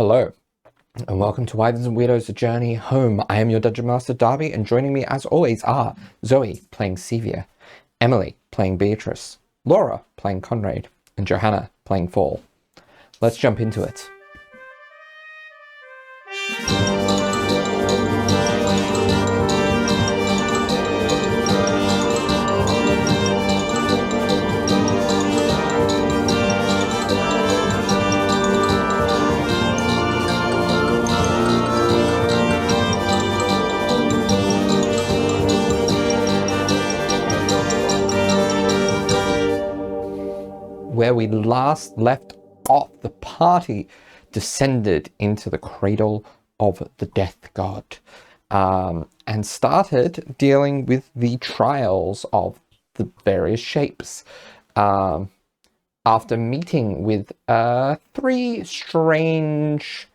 Hello, and welcome to Wyverns and Weirdos, A Journey Home. I am your Dungeon Master, Darby, and joining me as always are Zoe, playing 𝗖𝗔𝗦𝗧, Emily, playing Beatrice, Laura, playing Conrad, and Johanna, playing Fall. Let's jump into it. Where we last left off, the party descended into the cradle of the death god and started dealing with the trials of the various shapes. After meeting with three strange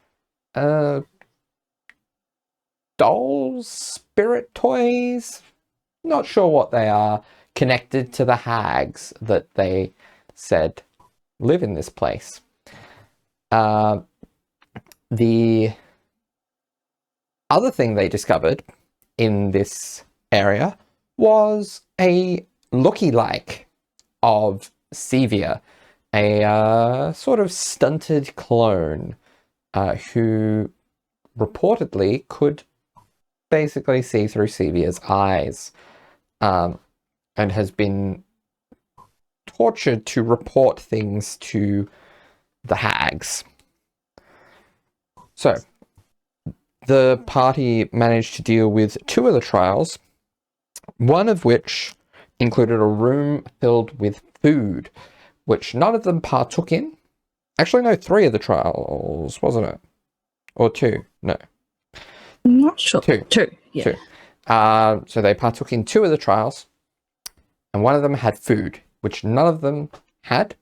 dolls, spirit toys, not sure what they are, connected to the hags that they said live in this place. The other thing they discovered in this area was a looky-like of 𝗖𝗔𝗦𝗧, a sort of stunted clone who reportedly could basically see through 𝗖𝗔𝗦𝗧's eyes, and has been tortured to report things to the hags. So, the party managed to deal with two of the trials, one of which included a room filled with food, which none of them partook in. Actually, no, three of the trials, wasn't it? Or two? No. I'm not sure. Two, yeah. Two. So they partook in two of the trials, and one of them had food, which none of them had,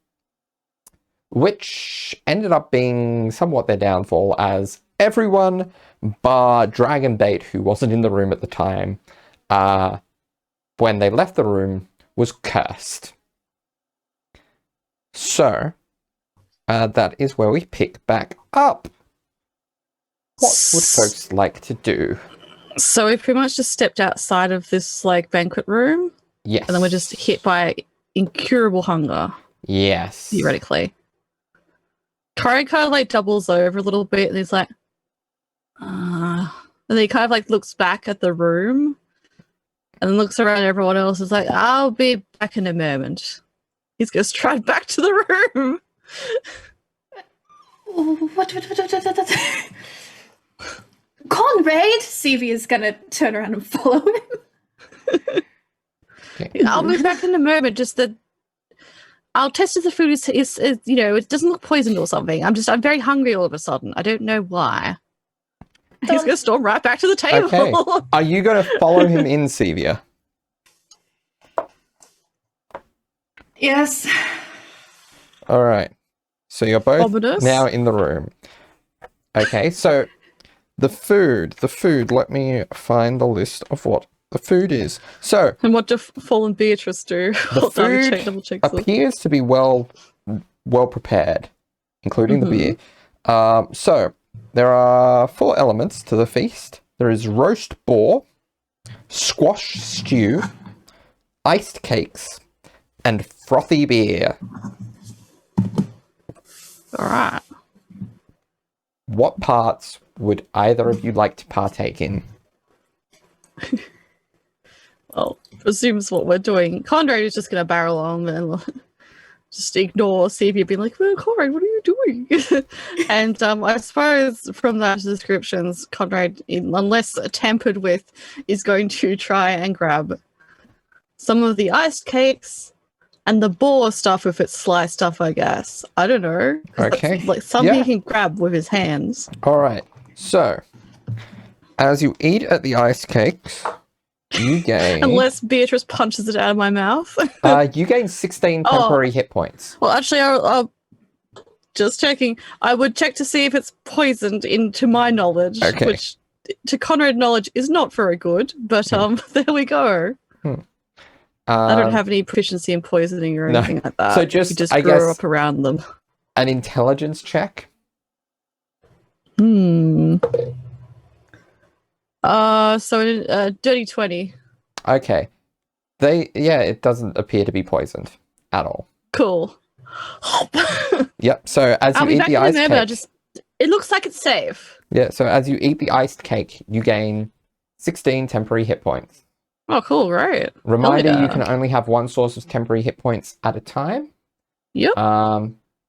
which ended up being somewhat their downfall, as everyone bar Dragonbait, who wasn't in the room at the time, when they left the room, was cursed. So, that is where we pick back up. What would folks like to do? So we pretty much just stepped outside of this banquet room. Yes. And then we're just hit by incurable hunger. Yes. Theoretically. Corey kind of doubles over a little bit and he's like, and then he kind of looks back at the room and then looks around at everyone else and is like, I'll be back in a moment. He's going to stride back to the room. What? Conrad! 𝗖𝗔𝗦𝗧 is going to turn around and follow him. Okay. I'll be back in a moment. Just that I'll test if the food is it doesn't look poisoned or something. I'm very hungry all of a sudden. I don't know why. He's gonna storm right back to the table. Okay. Are you going to follow him in, 𝗖𝗧𝗦𝗧? Yes. All right. So you're both Ominous. now in the room. Okay, so the food, let me find the list of what the food is. So, And what do Fall and Beatrice do? the food double check appears to be well prepared, including the beer. So, there are 4 elements to the feast. There is roast boar, squash stew, iced cakes, and frothy beer. All right. What parts would either of you like to partake in? Well, presumes what we're doing. Conrad is just going to barrel on and just ignore 𝗖𝗦𝗧𝗧 being like, well, Conrad, what are you doing? And I suppose from that descriptions, Conrad, unless tampered with, is going to try and grab some of the iced cakes and the boar stuff if it's sliced stuff, I guess. I don't know. Okay. Something he can grab with his hands. All right. So, as you eat at the ice cakes, you gain... Unless Beatrice punches it out of my mouth. you gain 16 temporary hit points. Well, actually, I'll just checking. I would check to see if it's poisoned, into my knowledge, which to Conrad's knowledge is not very good. But there we go. I don't have any proficiency in poisoning or anything like that. So just, you just I grew guess, up around them. An intelligence check. So dirty 20. Okay. It doesn't appear to be poisoned at all. Cool. Yep. So as I'll you be eat back the in a iced minute, cake, but it looks like it's safe. yeah. So as you eat the iced cake, you gain 16 temporary hit points. Oh, cool, right. Reminder: Hell yeah. you can only have one source of temporary hit points at a time. Yep.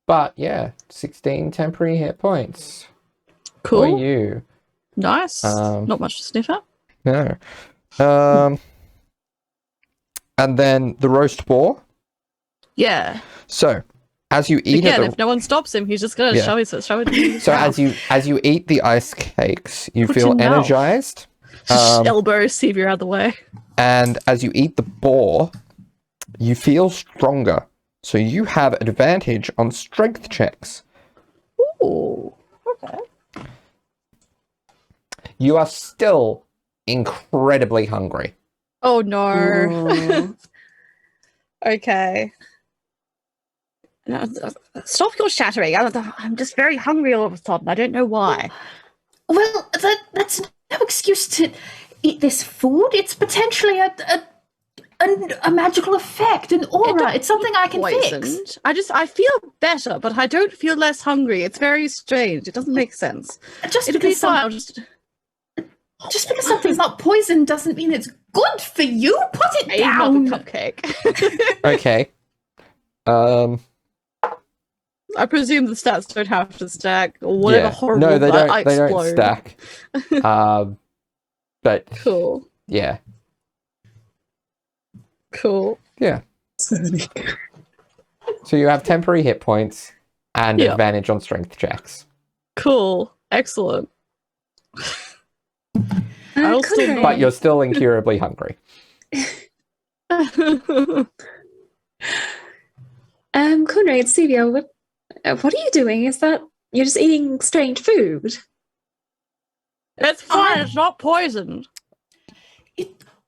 But yeah, 16 temporary hit points Cool. for you. Nice. Not much to sniff at. No. And then the roast boar. Yeah. So as you eat Again, it, if no one stops him, he's just gonna Yeah. shove it. In his so mouth. as you eat the ice cakes, you Put feel your mouth. energized. Just elbow Sevia out of the way. And as you eat the boar, you feel stronger. So you have advantage on strength checks. Ooh. Okay. You are still incredibly hungry. Oh no. Okay. No, stop your shattering. I'm just very hungry all of a sudden. I don't know why. Well, that's no excuse to eat this food. It's potentially a magical effect, an aura. It's something I can fix. I feel better, but I don't feel less hungry. It's very strange. It doesn't make sense. Just It'll be because fine. I'll just just because something's not poison doesn't mean it's good for you. Put it eat down. another cupcake. Okay. I presume the stats don't have to stack or whatever Yeah. horrible. No, they I don't. They don't explode. stack. But Cool. yeah, Cool. yeah. So you have temporary hit points and Yeah. advantage on strength checks. Cool. Excellent. I'll still Conrad, But you're still incurably hungry. Conrad, Sevia, what are you doing? Is that you're just eating strange food? It's fine. It's not poisoned.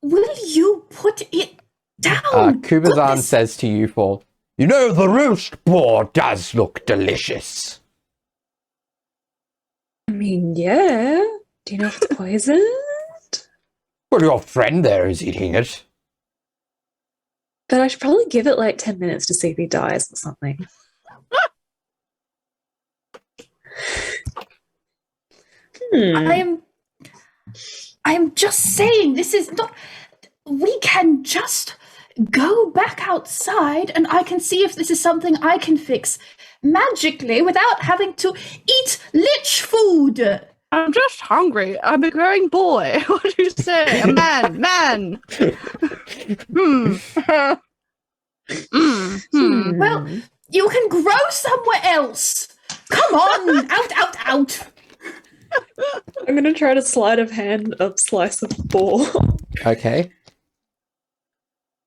Will you put it down? 𝗖𝗔𝗦𝗧 Goodness. says to you, "Fall. You know the roast boar does look delicious." I mean, yeah. Do you know if it's poisoned? Well, your friend there is eating it. But I should probably give it like 10 minutes to see if he dies or something. I'm just saying, this is not. We can just go back outside and I can see if this is something I can fix magically without having to eat lich food. I'm just hungry. I'm a growing boy. What do you say? A man. Well, you can grow somewhere else. Come on, out. I'm gonna try to sleight of hand a slice of boar. Okay.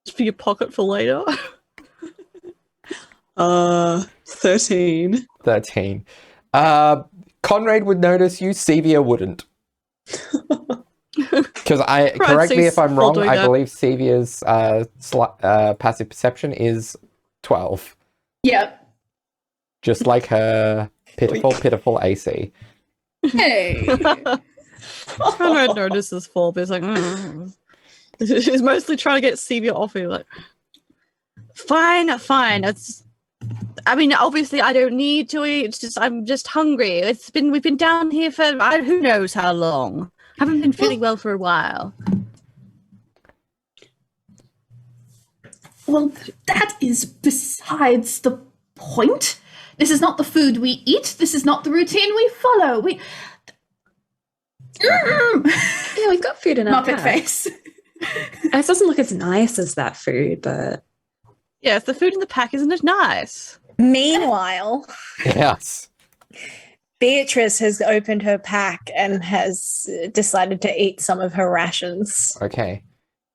Just for your pocket for later. 13. 13. Conrad would notice you, Sevia wouldn't. Because correct me if I'm wrong, doing I that. believe Sevia's passive perception is 12. Yep. Just like her pitiful AC. Hey. Conrad notices Fall, but he's like, he's mostly trying to get Sevia off him. Like, fine. I mean, obviously, I don't need to eat. It's just I'm just hungry. We've been down here for who knows how long. Haven't been feeling well for a while. Well, that is besides the point. This is not the food we eat. This is not the routine we follow. Yeah, we've got food in our Muppet pack. face. It doesn't look as nice as that food, but Yes, the food in the pack, isn't it nice? Meanwhile, Yes. Beatrice has opened her pack and has decided to eat some of her rations. Okay.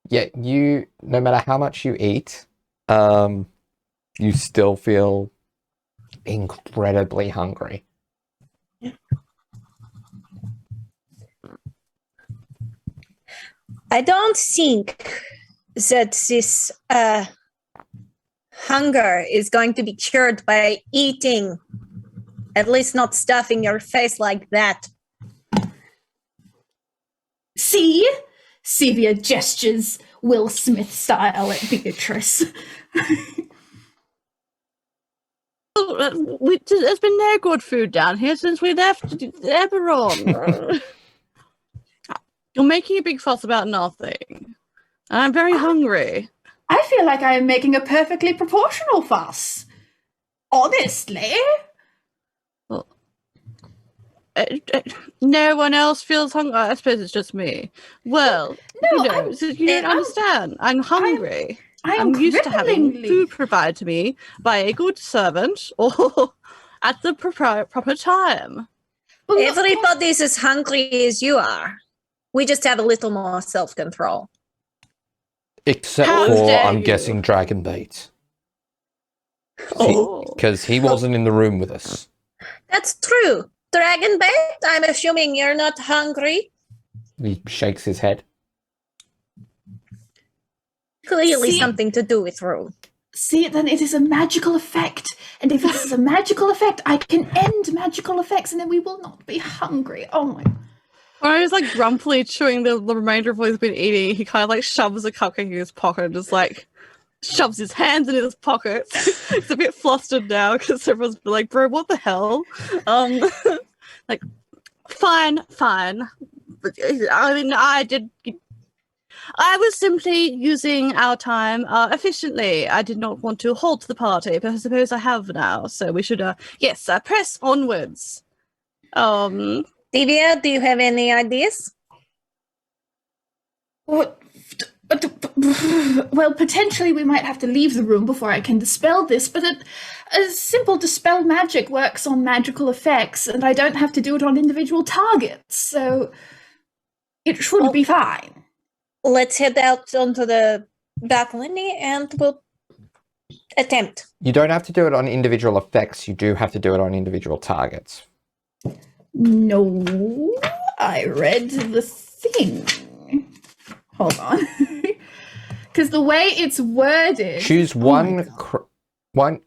Yeah, no matter how much you eat, you still feel incredibly hungry. I don't think that this hunger is going to be cured by eating, at least not stuffing your face like that. See? Sevia gestures Will Smith style at Beatrice. There's been no good food down here since we left Eberron. You're making a big fuss about nothing. And I'm very hungry. I feel like I am making a perfectly proportional fuss. Honestly. Well, no one else feels hungry. I suppose it's just me. Well, No, you don't understand. I'm hungry. I'm used to having food provided to me by a good servant or at the proper time. Well, Everybody's as hungry as you are. We just have a little more self-control. Except How for, dare I'm you. guessing, Dragonbait. Oh. Because he wasn't in the room with us. That's true. Dragonbait, I'm assuming you're not hungry. He shakes his head. Clearly See? something to do with Rue. See, then it is a magical effect. And if it is a magical effect, I can end magical effects and then we will not be hungry. Oh my. When I was like grumpily chewing the remainder of what he's been eating, he kind of like shoves a cupcake in his pocket and just like shoves his hands in his pockets. He's a bit flustered now because everyone's been like, bro, what the hell? Like, fine. But, I mean, I was simply using our time efficiently. I did not want to halt the party, but I suppose I have now. So we should, press onwards. Divya, do you have any ideas? What? Well, potentially we might have to leave the room before I can dispel this, but a simple dispel magic works on magical effects, and I don't have to do it on individual targets, so it should be fine. Let's head out onto the balcony and we'll attempt. You don't have to do it on individual effects. You do have to do it on individual targets. No, I read the thing. Hold on. Because the way it's worded... Choose one... one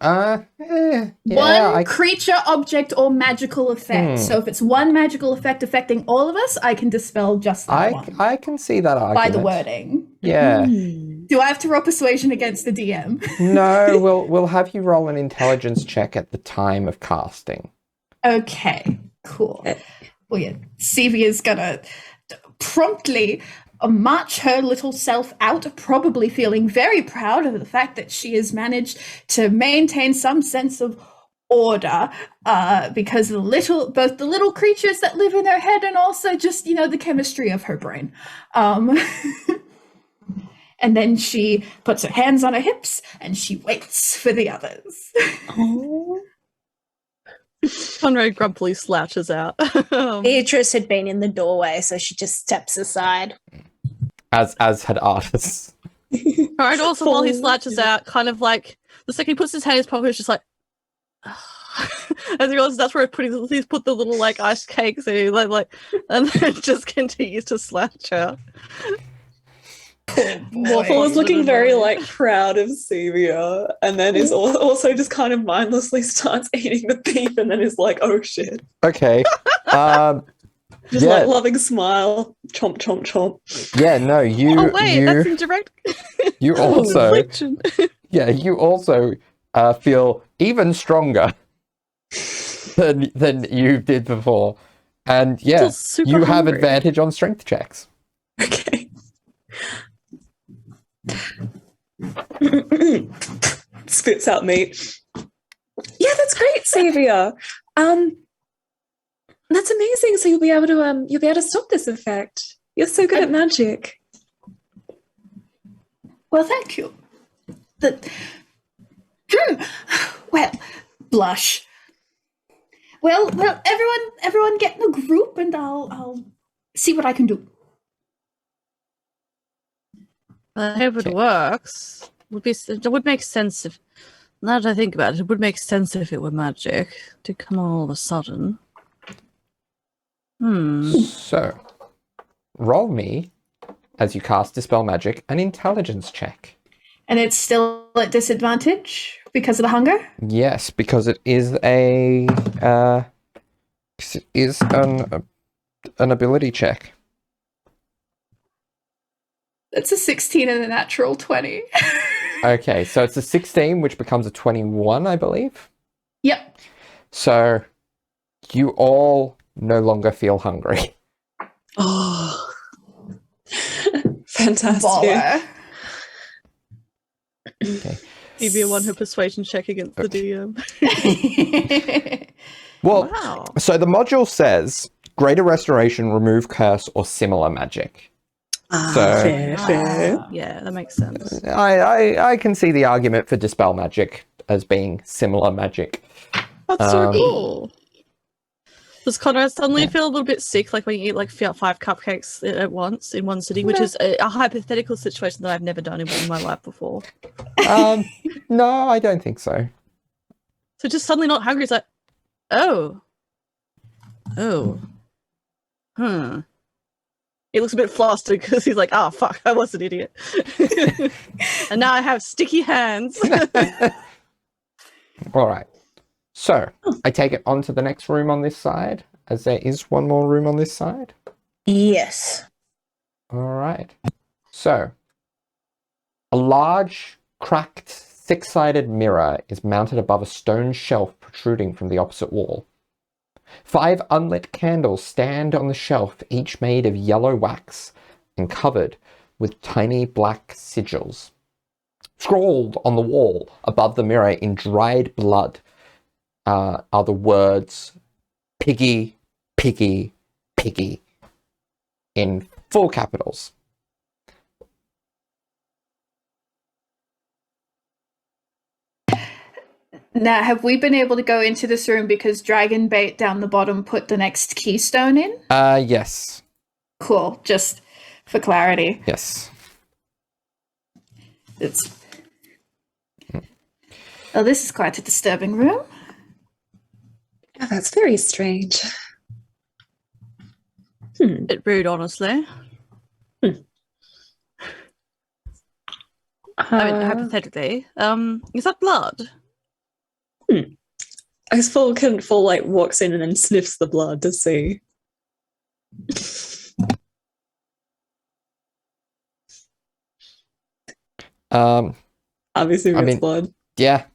creature, object, or magical effect. So if it's one magical effect affecting all of us, I can dispel just that one. I can see that argument. By the wording. Yeah. Do I have to roll persuasion against the DM? No, we'll have you roll an intelligence check at the time of casting. Okay, cool. Well, yeah, Sevia's gonna promptly march her little self out, probably feeling very proud of the fact that she has managed to maintain some sense of order, because both the little creatures that live in her head and also just, the chemistry of her brain. And then she puts her hands on her hips and she waits for the others. Conrad grumpily slouches out. Beatrice had been in the doorway, so she just steps aside. As had Artis. Conrad also, while he slouches out, kind of like, the second he puts his hand in his pocket, it's just like, as he realizes that's where he's put the little, like, ice cakes, and, and then just continues to slouch out. Waffle is looking very like proud of Sevia, and then is also just kind of mindlessly starts eating the beef, and then is like, "Oh shit!" Okay. Just like loving smile, chomp chomp chomp. Yeah, no, you. Oh wait, that's in direct. You also. Affliction. Yeah, you also feel even stronger than you did before, and yeah, super you have hungry. advantage on strength checks. Okay. Spits out meat. Yeah, that's great, Sevia. That's amazing. So you'll be able to stop this effect. You're so good at magic. Well, thank you. Well, blush. Well, everyone get in a group, and I'll see what I can do. I hope it works. It would make sense if, now that I think about it, it would make sense if it were magic to come all of a sudden. So, roll me, as you cast Dispel Magic, an intelligence check. And it's still at disadvantage because of the hunger? Yes, because it is an ability check. That's a 16 and a natural 20. Okay, so it's a 16, which becomes a 21, I believe. Yep. So you all no longer feel hungry. Oh, fantastic. Baller. Okay. Give you one her persuasion check against the DM. Well, Wow. so the module says greater restoration, remove curse, or similar magic. So- Fair. Yeah, that makes sense. I can see the argument for dispel magic as being similar magic. That's so cool. Does Conrad suddenly feel a little bit sick, like when you eat like 5 cupcakes at once in one sitting, which is a hypothetical situation that I've never done in my life before. No, I don't think so. So just suddenly not hungry. It's like, oh, He looks a bit flustered because he's like, oh, fuck, I was an idiot. And now I have sticky hands. All right. So I take it on to the next room on this side, as there is one more room on this side. Yes. All right. So a large, cracked, six-sided mirror is mounted above a stone shelf protruding from the opposite wall. 5 unlit candles stand on the shelf, each made of yellow wax and covered with tiny black sigils. Scrawled on the wall above the mirror in dried blood are the words "Piggy, Piggy, Piggy" in full capitals. Now, have we been able to go into this room because Dragonbait down the bottom put the next keystone in? Yes. Cool, just for clarity. Yes. It's... Oh, this is quite a disturbing room. Oh, that's very strange. Bit rude, honestly. I mean, hypothetically. Is that blood? I guess Full like walks in and then sniffs the blood to see. Obviously, I it's mean- blood. Yeah.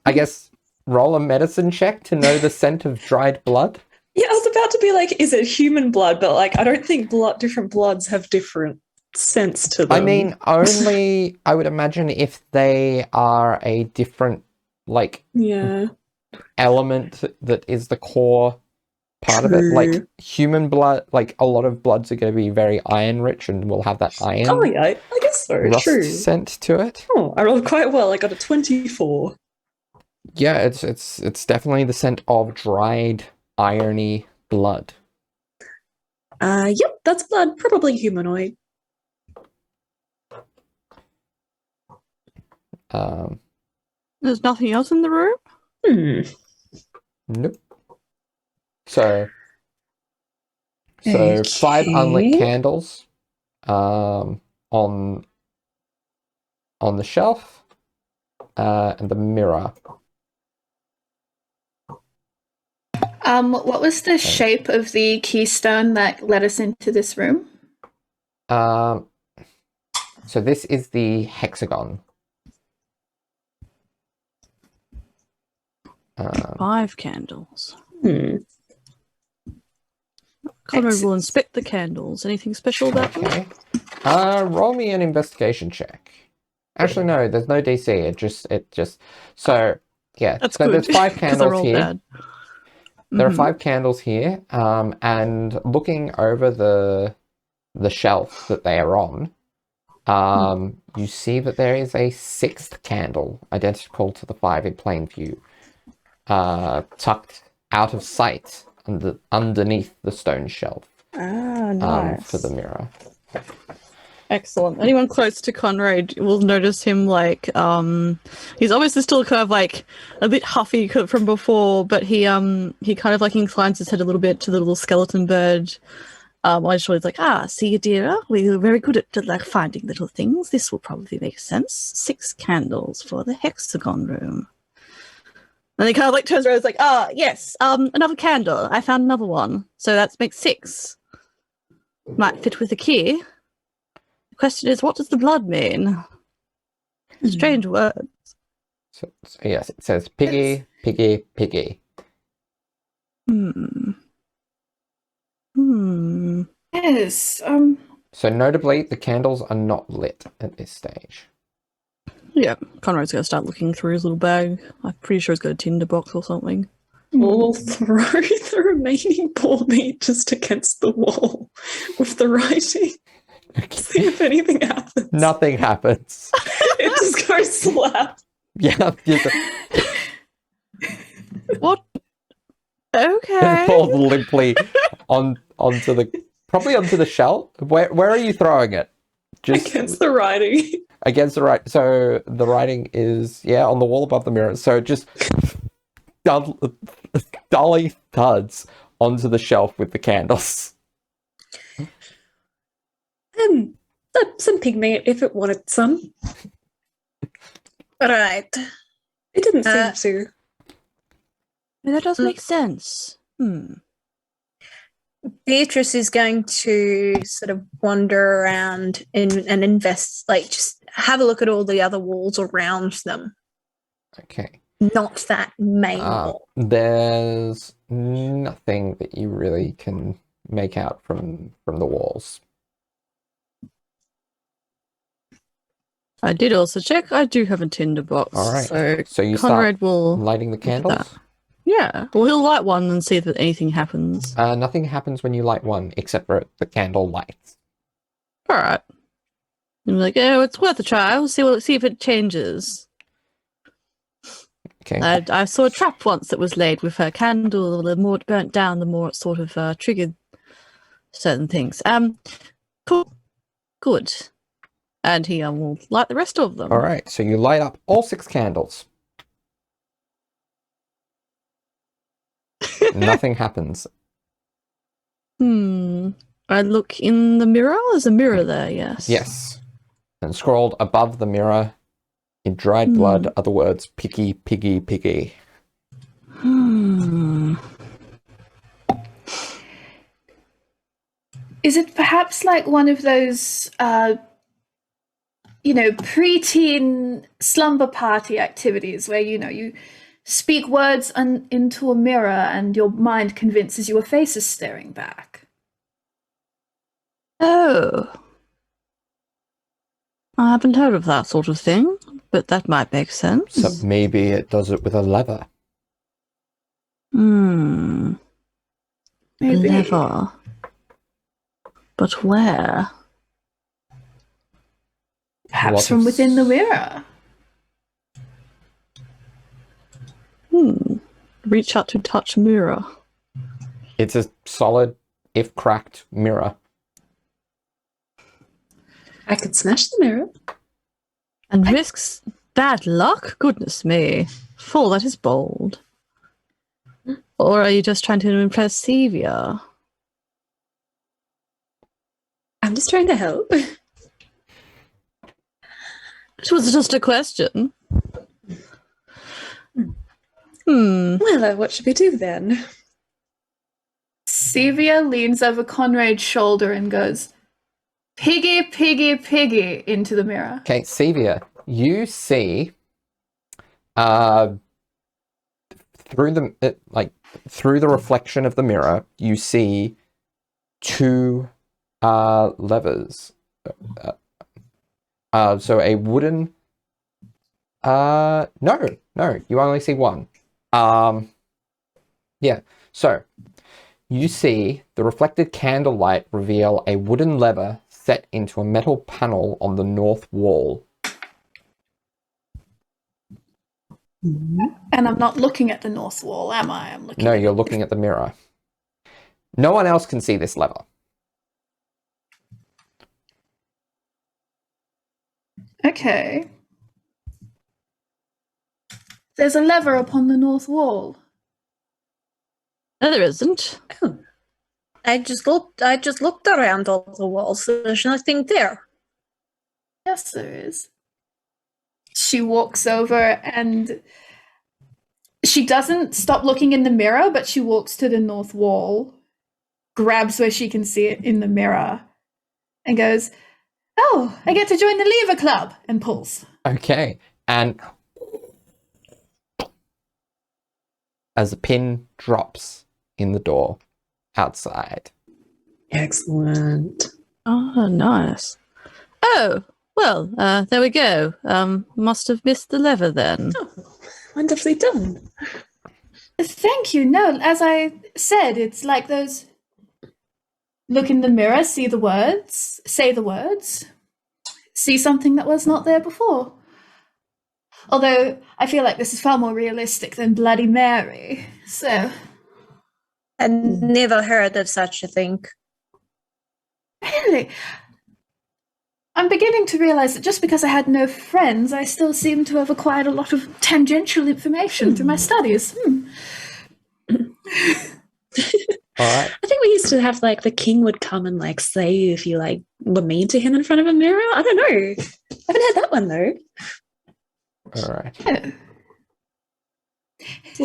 I guess roll a medicine check to know the scent of dried blood. Yeah, I was about to be like, is it human blood? But like, I don't think different bloods have different scents to them. I mean, only I would imagine if they are a different yeah, element that is the core part of it. Like True. human blood, like a lot of bloods are going to be very iron rich and will have that iron oh yeah, I guess so. rust True. scent to it. Oh, I rolled quite well. I got a 24. Yeah, it's definitely the scent of dried irony blood. Yep, that's blood. Probably humanoid. There's nothing else in the room? Nope. So 5 unlit Okay. candles on the shelf and the mirror. What was the shape of the keystone that led us into this room? So this is the hexagon. 5 candles. Conrad will Excellent. inspect the candles. Anything special about them? Okay. Roll me an investigation check. Actually, no, there's no DC. It just so yeah. That's so good. there's 5 'cause I candles rolled here. bad. There are Mhm. 5 candles here, and looking over the shelf that they are on, you see that there is a 6th candle, identical to the 5 in plain view, tucked out of sight underneath the stone shelf Ah, nice. for the mirror. Excellent. Anyone close to Conrad will notice him like he's obviously still kind of like a bit huffy from before, but he kind of like inclines his head a little bit to the little skeleton bird. I just was like, see you, dear. We're very good at like finding little things. This will probably make sense. 6 candles for the hexagon room. And he kind of like turns around and is like, yes, another candle. I found another one. So that makes 6. might fit with the key. The question is, what does the blood mean? Strange word. So yes, it says piggy, piggy, piggy. Yes. So notably, the candles are not lit at this stage. Yeah, Conrad's going to start looking through his little bag. I'm pretty sure he's got a tinderbox or something. We'll throw the remaining poor meat just against the wall with the writing. See if anything happens. Nothing happens. It just goes slap. Yeah. What? It Okay. falls limply onto the shelf. Where are you throwing it? Just Against the writing. against the right. So the writing is on the wall above the mirror. So just dolly thuds onto the shelf with the candles. Some pig meat if it wanted some. All right. It didn't seem to. That does make sense. Beatrice is going to sort of wander around and invest, like just have a look at all the other walls around them. Okay. Not that main wall. There's nothing that you really can make out from the walls. I did also check. I do have a tinderbox. All right. So you Conrad start will lighting the that. candles. Yeah. Well, he'll light one and see if anything happens. Nothing happens when you light one except for the candle lights. All right. I'm like, oh, it's worth a try. We'll see if it changes. Okay. I saw a trap once that was laid with her candle. The more it burnt down, the more it sort of triggered certain things. Cool. Good. And he will light the rest of them. All right. So you light up all 6 candles. Nothing happens. I look in the mirror. There's a mirror there, yes. Yes. And scrawled above the mirror in dried blood are the words "picky, piggy, piggy." Is it perhaps like one of those, preteen slumber party activities where, you speak words into a mirror and your mind convinces you a face is staring back? Oh. I haven't heard of that sort of thing, but that might make sense. So maybe it does it with a lever. Maybe. Lever. But where? Perhaps from within the mirror. Reach out to touch mirror. It's a solid, if cracked, mirror. I could smash the mirror. And risks bad luck? Goodness me. That is bold. Or are you just trying to impress Sevia? I'm just trying to help. It was just a question. Well, what should we do then? Sevia leans over Conrad's shoulder and goes, "Piggy, piggy, piggy," into the mirror. Okay, Sevia, you see through the reflection of the mirror, you see 2 levers. So a wooden. No, you only see one. Yeah. So you see the reflected candlelight reveal a wooden lever set into a metal panel on the north wall. And I'm not looking at the north wall, am I? I'm looking. No, you're looking at the mirror. No one else can see this lever. Okay. There's a lever upon the north wall. No, there isn't. Oh. I just looked around all the walls. There's nothing there. Yes, there is. She walks over and she doesn't stop looking in the mirror, but she walks to the north wall grabs where she can see it in the mirror and goes, "Oh, I get to join the Lever Club," and pulls. Okay, and as a pin drops in the door outside. Excellent. Oh, nice. Oh, well, there we go. Must have missed the lever then. Oh, wonderfully done. Thank you. No, as I said, it's like those look in the mirror, see the words, say the words, see something that was not there before. Although I feel like this is far more realistic than Bloody Mary. So, I'd never heard of such a thing. really, I'm beginning to realize that just because I had no friends, I still seem to have acquired a lot of tangential information through my studies. All right. I think we used to have like the king would come and like say if you like were mean to him in front of a mirror. I don't know. I haven't had that one though. All right. Yeah.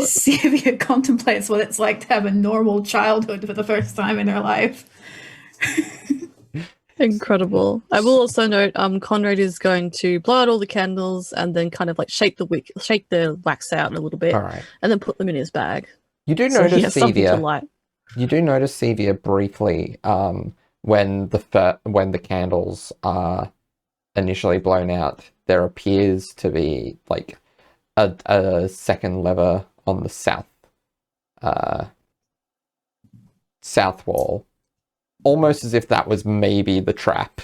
Sylvia contemplates what it's like to have a normal childhood for the first time in her life. Incredible. I will also note, Conrad is going to blow out all the candles and then kind of like shake the wax out a little bit, All right. and then put them in his bag. You do So he notice has something to Sevia. light. You do notice Sevia briefly when the candles are initially blown out. There appears to be like a second lever on the south wall, almost as if that was maybe the trap.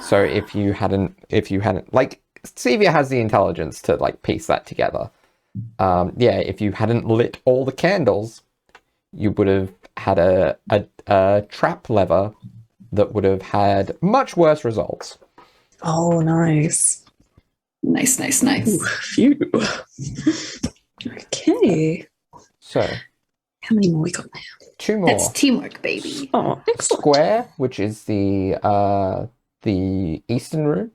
So if you hadn't, like, Sevia has the intelligence to like piece that together. If you hadn't lit all the candles, you would have had a trap lever that would have had much worse results. Oh, nice. Nice. Ooh, phew. Okay. So, How many more we got now? 2 more. That's teamwork, baby. Oh, excellent. Square, which is the eastern room,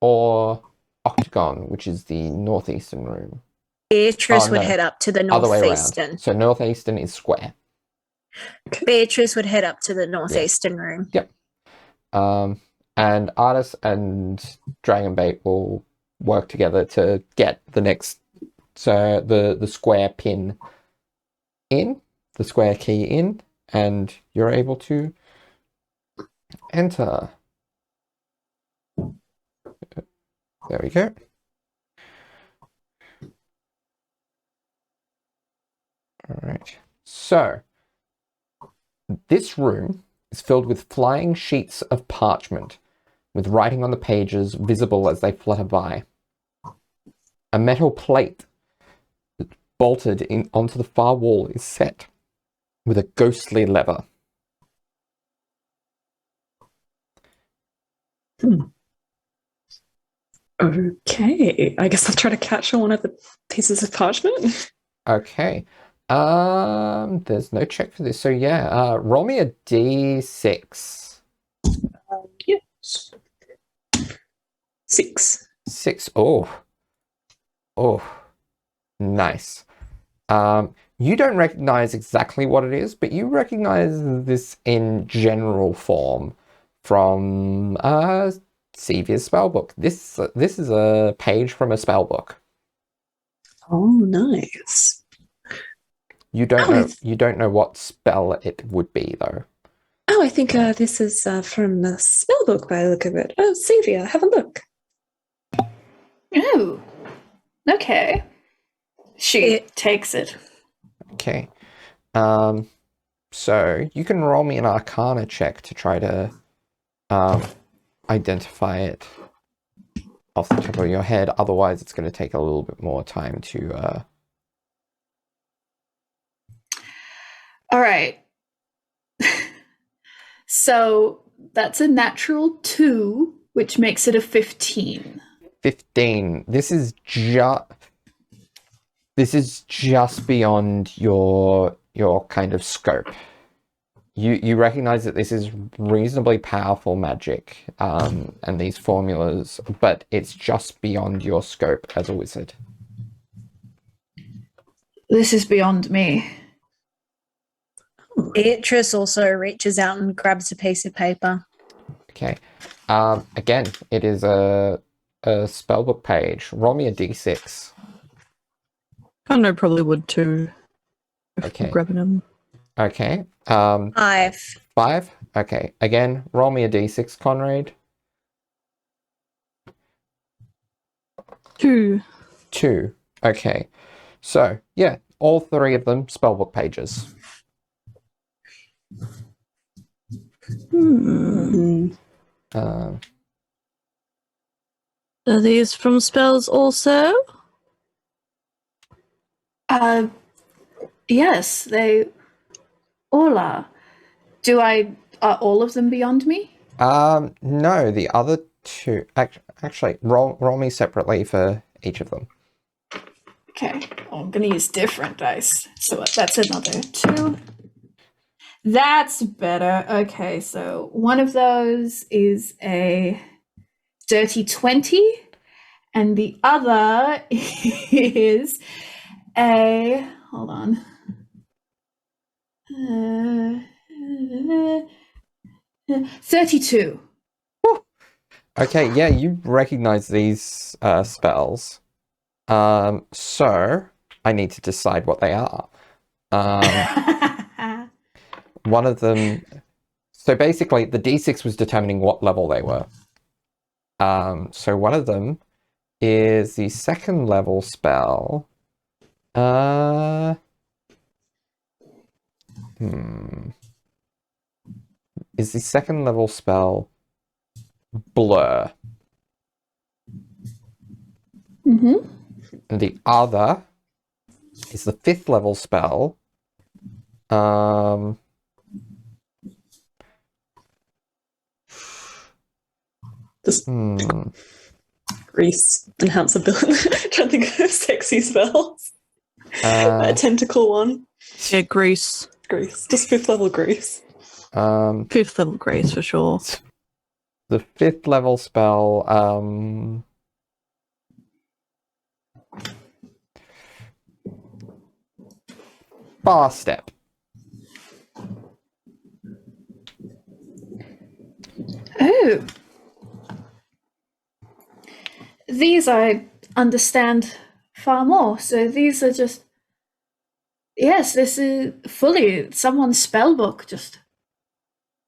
or octagon, which is the northeastern room. Beatrice Oh, would no. head up to the Other way around. northeastern. So northeastern is square. Beatrice would head up to the northeastern room. And Artis and Dragonbait will work together to get the next, so the square pin in, the square key in, and you're able to enter. There we go. All right. So this room is filled with flying sheets of parchment, with writing on the pages visible as they flutter by. A metal plate bolted in onto the far wall is set with a ghostly lever. Okay. I guess I'll try to capture one of the pieces of parchment. Okay. There's no check for this. So yeah, roll me a d6. Yes. 6. 6. Oh, nice. You don't recognize exactly what it is, but you recognize this in general form from Sevia's spellbook. This is a page from a spellbook. Oh, nice. You don't know what spell it would be though. Oh, I think this is from the spellbook by the look of it. Oh, Sevia, have a look. Oh, okay. She takes it. Okay. So you can roll me an Arcana check to try to identify it off the top of your head. Otherwise, it's going to take a little bit more time to. All right. So that's a natural 2, which makes it a 15. 15. This is just beyond your kind of scope. You recognize that this is reasonably powerful magic, and these formulas, but it's just beyond your scope as a wizard. This is beyond me. Beatrice also reaches out and grabs a piece of paper. Okay. Again, it is a spellbook page. Roll me a d6. Conrad probably would too. If Okay. we're grabbing him. Okay. 5. 5. Okay. Again, roll me a d6, Conrad. 2. 2. Okay. So, yeah, all 3 of them spellbook pages. Um, Are these from spells also? Yes, they all are. Are all of them beyond me? no, the other 2. Actually, roll me separately for each of them. Okay. Oh, I'm going to use different dice. So that's another 2. That's better. Okay, so one of those is a dirty 20, and the other is a, hold on. 32. Okay, yeah, you recognize these spells. So I need to decide what they are. One of them. So basically, the D6 was determining what level they were. So one of them is the 2nd level spell. Is the 2nd level spell Blur? Mm-hmm. And the other is the 5th level spell. Just grease, enhance ability. Trying to think of sexy spells. A tentacle one. Yeah, grease. Grease. Just 5th level grease. 5th level grease for sure. The 5th level spell, Bar Step. Oh. These I understand far more. So these are just, yes, this is fully someone's spellbook just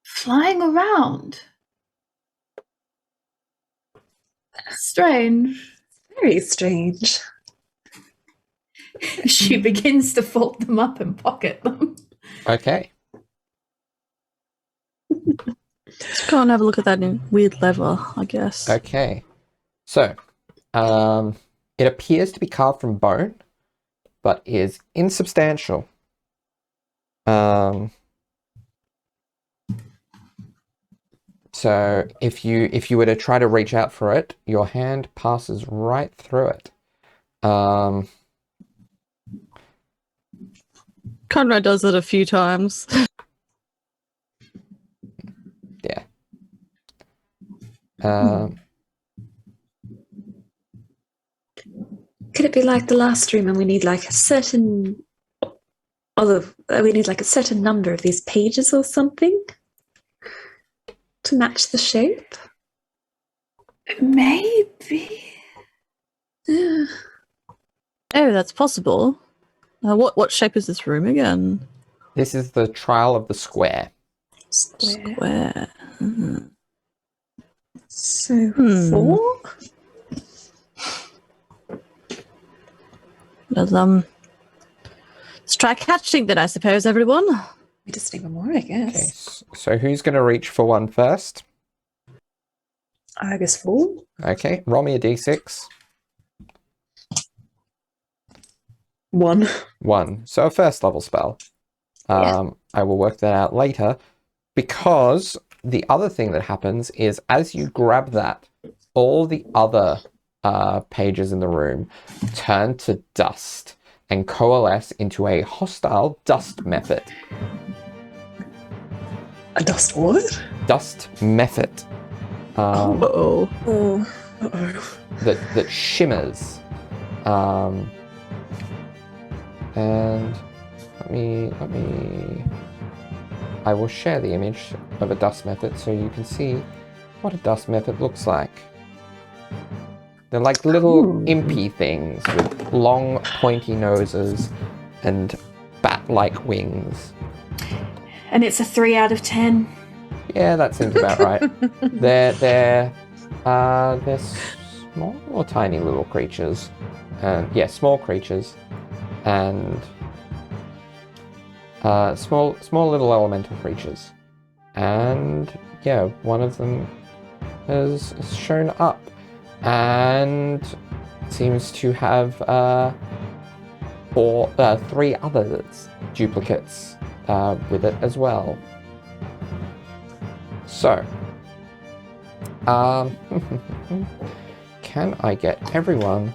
flying around. Strange. Very strange. She begins to fold them up and pocket them. Okay. Let's go and have a look at that in weird leather, I guess. Okay. So, it appears to be carved from bone, but is insubstantial. So if you were to try to reach out for it, your hand passes right through it. Conrad does it a few times. Yeah. Could it be like the last room and we need like a certain a certain number of these pages or something to match the shape? Maybe. Oh, that's possible. What shape is this room again? This is the trial of the square. Square. Mhm. So 4? Well, let's try catching that, I suppose, everyone. We just need one more, I guess. Okay, so who's going to reach for one first? I guess 4. Okay, roll me a d6. 1. 1. So a 1st level spell. I will work that out later, because the other thing that happens is as you grab that, all the other pages in the room turn to dust and coalesce into a hostile dust method. A dust what? Dust method. Uh-oh. Oh. Uh-oh. That shimmers. And let me I will share the image of a dust method so you can see what a dust method looks like. They're like little impy things with long, pointy noses and bat-like wings. And it's a 3 out of 10. Yeah, that seems about right. They're small or tiny little creatures. Yeah, small creatures, and small little elemental creatures. And yeah, one of them has shown up and seems to have 3 other duplicates with it as well. So, can I get everyone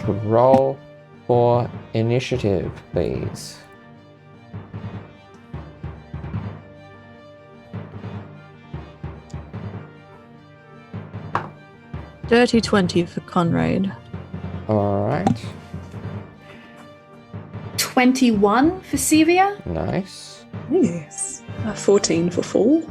to roll for initiative, please? Dirty 20 for Conrad. All right. 21 for Sevia. Nice. Yes. 14 for Fall.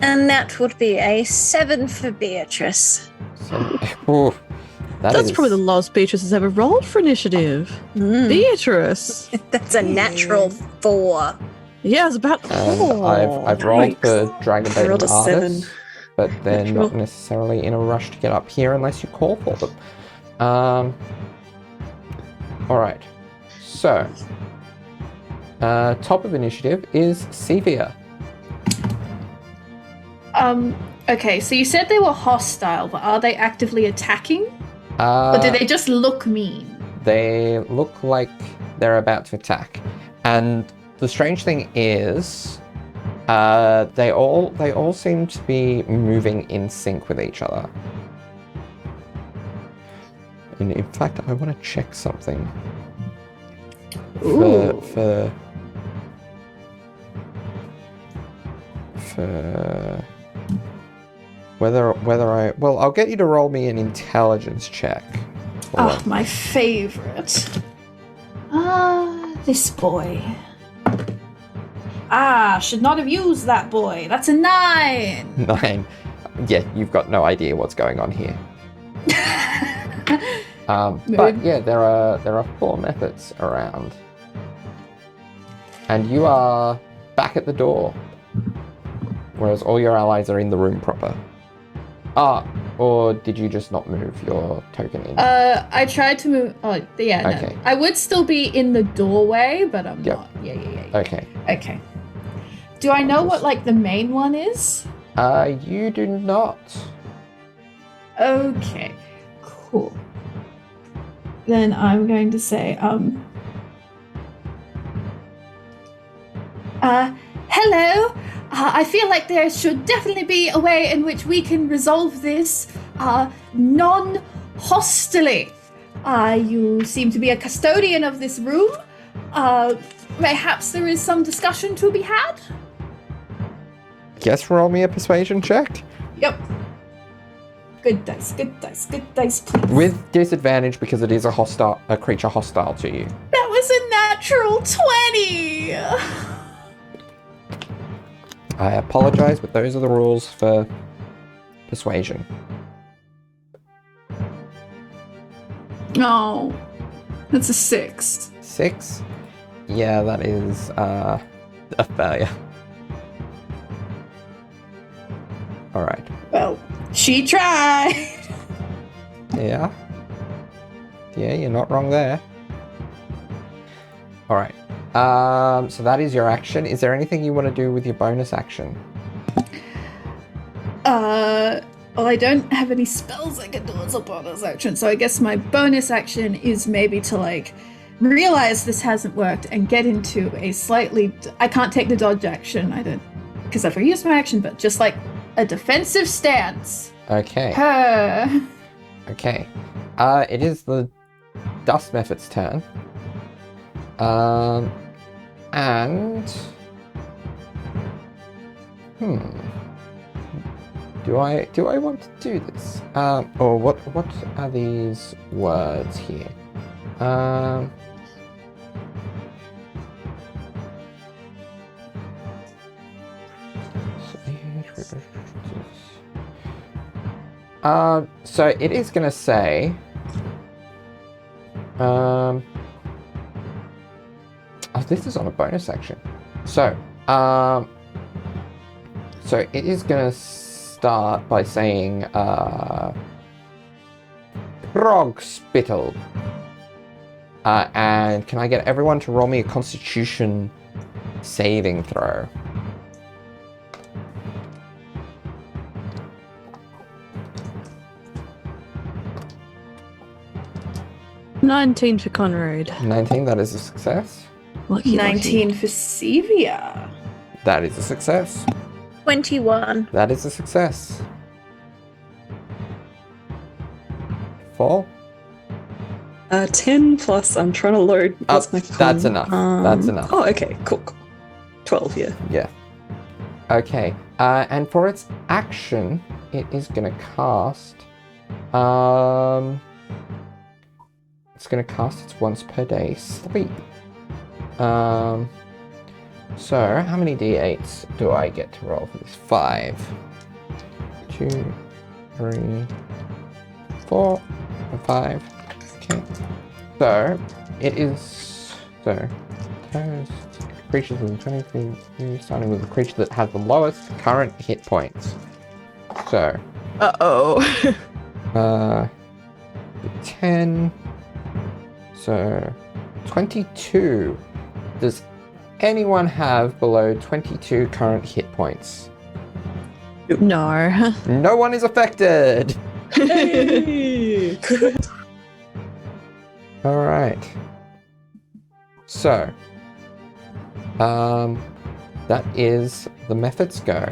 And that would be a 7 for Beatrice. So, ooh, That's probably the lowest Beatrice has ever rolled for initiative. Beatrice. That's a natural 4. Yeah, it's about 4. I've rolled for Dragon I rolled Bait a 7. artists, but they're Natural. not necessarily in a rush to get up here unless you call for them. All right. So, top of initiative is Sevia. Okay, so you said they were hostile, but are they actively attacking? Or do they just look mean? They look like they're about to attack, and the strange thing is, they all seem to be moving in sync with each other. And in fact, I want to check something for whether I'll get you to roll me an intelligence check. Oh, my favorite. This boy. Should not have used that boy. That's a 9. 9. Yeah, you've got no idea what's going on here. But yeah, there are 4 methods around, and you are back at the door, whereas all your allies are in the room proper. Or did you just not move your token in? I tried to move. Oh, yeah. No. Okay. I would still be in the doorway, but I'm Yep. not. Yeah. Okay. Okay. Do I know what like the main one is? You do not. Okay. Cool. Then I'm going to say, hello. I feel like there should definitely be a way in which we can resolve this non-hostily. You seem to be a custodian of this room. Perhaps there is some discussion to be had? Yes, roll me a persuasion check. Yep. Good dice, please. With disadvantage because it is a creature hostile to you. That was a natural 20! I apologize, but those are the rules for persuasion. No. That's a 6. 6? Yeah, that is a failure. Alright. Well, she tried! Yeah. Yeah, you're not wrong there. Alright. So that is your action. Is there anything you want to do with your bonus action? Well, I don't have any spells I can do as a bonus action, so I guess my bonus action is maybe to, like, realize this hasn't worked and get into a slightly... I can't take the dodge action, I don't... because I've reused my action, but just, like, a defensive stance. Okay. Okay. It is the Dust Mephit's turn. And... Do I want to do this? Or what are these words here? So it is going to say, oh, this is on a bonus action. So it is going to start by saying, 𝗖𝗔𝗦𝗧. And can I get everyone to roll me a Constitution saving throw? $19 for Conrad. 19, that is a success. Lucky, 19 for Sevia. That is a success. 21. That is a success. 4. 10 plus, I'm trying to load. What's my That's con? enough. That's enough. Oh, okay, cool. 12, yeah. Yeah. Okay. And for its action, it is going to cast. It's going to cast its once per day sleep. So how many d8s do I get to roll for this? 5, 2, 3, 4, and 5. Okay. So it is toast creatures within 20 feet, starting with a creature that has the lowest current hit points. So Uh-oh. 10. So 22. Does anyone have below 22 current hit points? No. No one is affected. Hey! Good. All right. So, that is the methods go.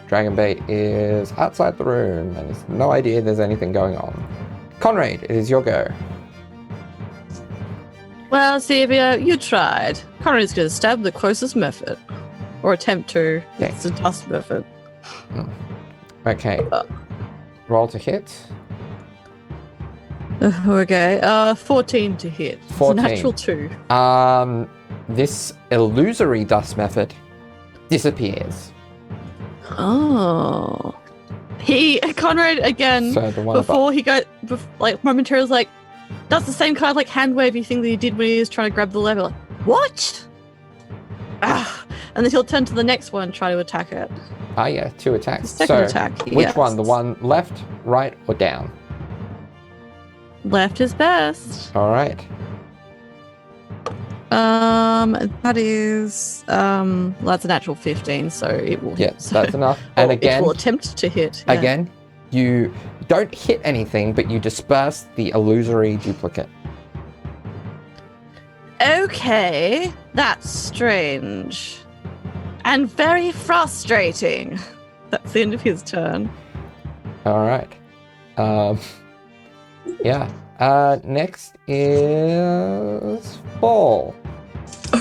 Dragonbait is outside the room and has no idea there's anything going on. Conrad, it is your go. Well, Sevia, you tried. Conrad's going to stab the closest method. Or attempt to. Okay. It's a dust method. Okay. Roll to hit. Okay, 14 to hit. 14. It's a natural 2. This illusory dust method disappears. Oh. Conrad, again, So the one before he got, like, momentarily was like, that's the same kind of, like, hand wavy thing that he did when he was trying to grab the lever. Like, what? Ah. And then he'll turn to the next one and try to attack it. Ah, yeah, 2 attacks. Second attack, Which yes. one? The one left, right, or down? Left is best. All right. That is, well, that's a natural 15, so it will Yeah, hit. So, that's enough. And it again, will attempt to hit. Yeah. again, you don't hit anything, but you disperse the illusory duplicate. Okay, that's strange. And very frustrating. That's the end of his turn. All right. Yeah. Next is Fall.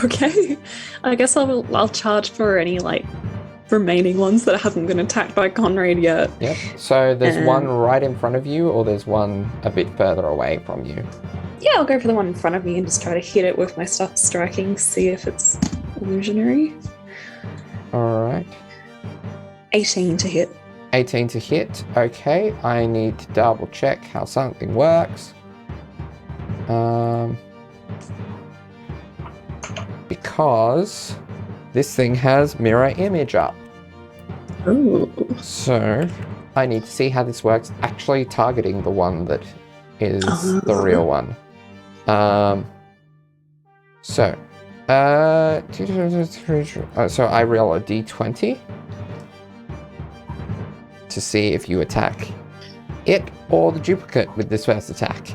Okay. I guess I'll charge for any, like, remaining ones that haven't been attacked by Conrad yet. Yep. So there's one right in front of you, or there's one a bit further away from you. Yeah, I'll go for the one in front of me and just try to hit it with my stuff striking, see if it's illusionary. All right. 18 to hit. 18 to hit. Okay. I need to double check how something works. Because this thing has mirror image up. Oh. So I need to see how this works actually targeting the one that is the real one. So I roll a d20 to see if you attack it or the duplicate with this first attack.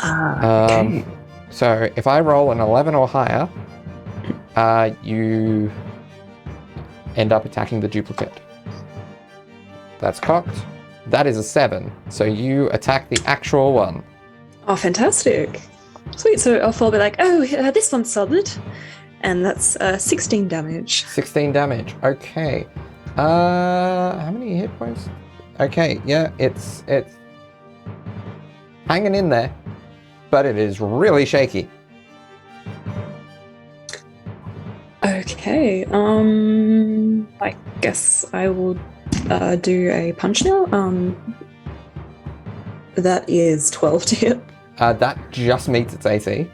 Okay. So if I roll an 11 or higher, you end up attacking the duplicate. That's cocked. That is a 7. So you attack the actual one. Oh, fantastic. Sweet, so I'll be like, oh, this one's solid. And that's 16 damage. 16 damage. Okay. How many hit points? Okay, yeah, it's hanging in there, but it is really shaky. Okay. I guess I will do a punch now. That is 12 to hit. That just meets its AC,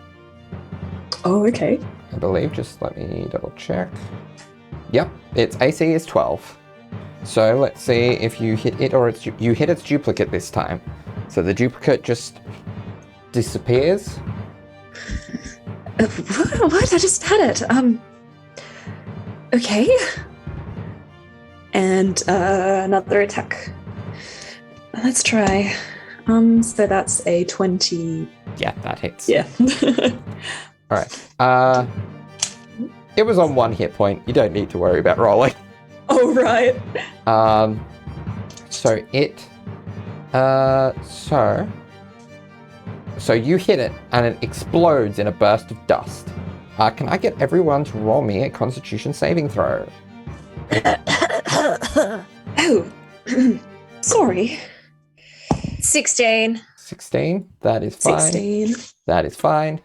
Oh, okay. I believe. Just let me double check. Yep, its AC is 12. So let's see if you hit it or you hit its duplicate this time. So the duplicate just disappears. What? I just had it. Okay. And another attack. Let's try. So that's a 20. Yeah, that hits. Yeah. Alright. It was on 1 hit point. You don't need to worry about rolling. Oh, right. So it... So you hit it, and it explodes in a burst of dust. Can I get everyone to roll me a Constitution saving throw? Oh, sorry. 16. 16. That is fine. 16. That is fine.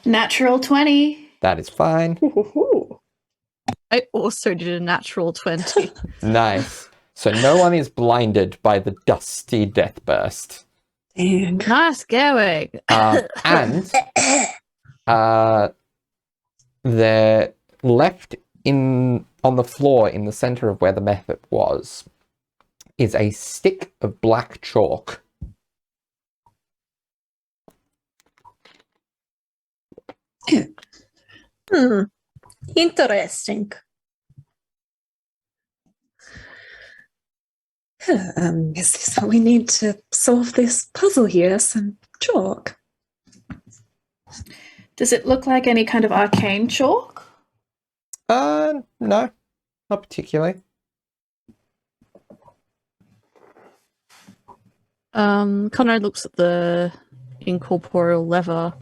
Natural 20. That is fine. Ooh. I also did a natural 20. Nice. So no one is blinded by the dusty death burst. Dang. Nice going. And they're left on the floor in the center of where the method was is a stick of black chalk. Interesting. Is this how we need to solve this puzzle here? Some chalk. Does it look like any kind of arcane chalk? No, not particularly. Conrad looks at the incorporeal lever.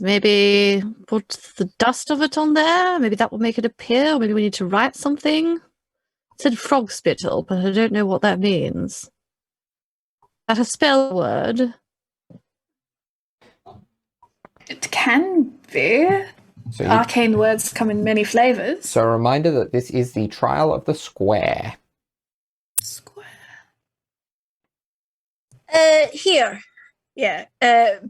Maybe put the dust of it on there. Maybe that will make it appear. Or maybe we need to write something. It said frog spittle, but I don't know what that means. Is that a spell word? It can be. So, Arcane words come in many flavors. so a reminder that this is the trial of the square. Square. Here. Yeah.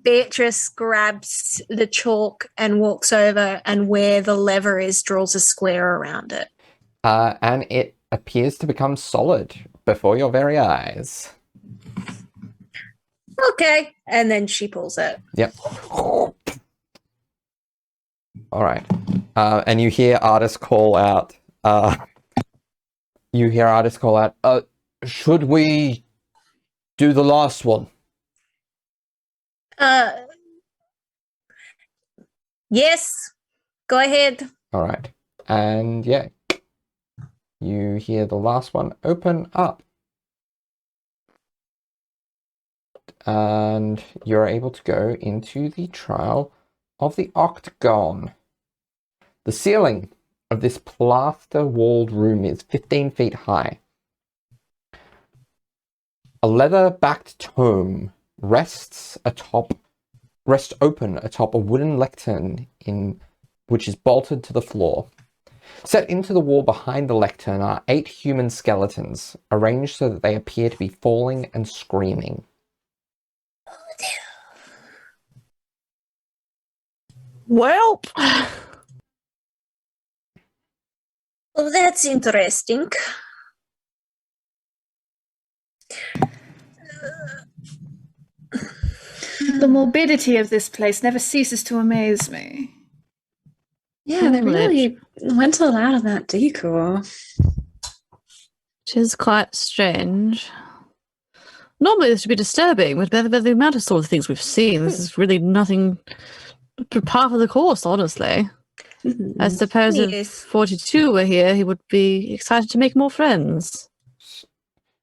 Beatrice grabs the chalk and walks over, and where the lever is, draws a square around it. And it appears to become solid before your very eyes. Okay. And then she pulls it. Yep. All right. And you hear artists call out. Should we do the last one? Yes. Go ahead. All right. And yeah, you hear the last one open up. And you're able to go into the trial of the octagon. The ceiling of this plaster-walled room is 15 feet high. A leather-backed tome rests open atop a wooden lectern which is bolted to the floor. Set into the wall behind the lectern are 8 human skeletons, arranged so that they appear to be falling and screaming. Well, Oh, that's interesting. The morbidity of this place never ceases to amaze me. Yeah, they really went all out of that decor. it is quite strange. Normally this would be disturbing, but the amount of sort of things we've seen, this is really nothing but part of the course, honestly. I suppose Yes. if 42 were here, he would be excited to make more friends.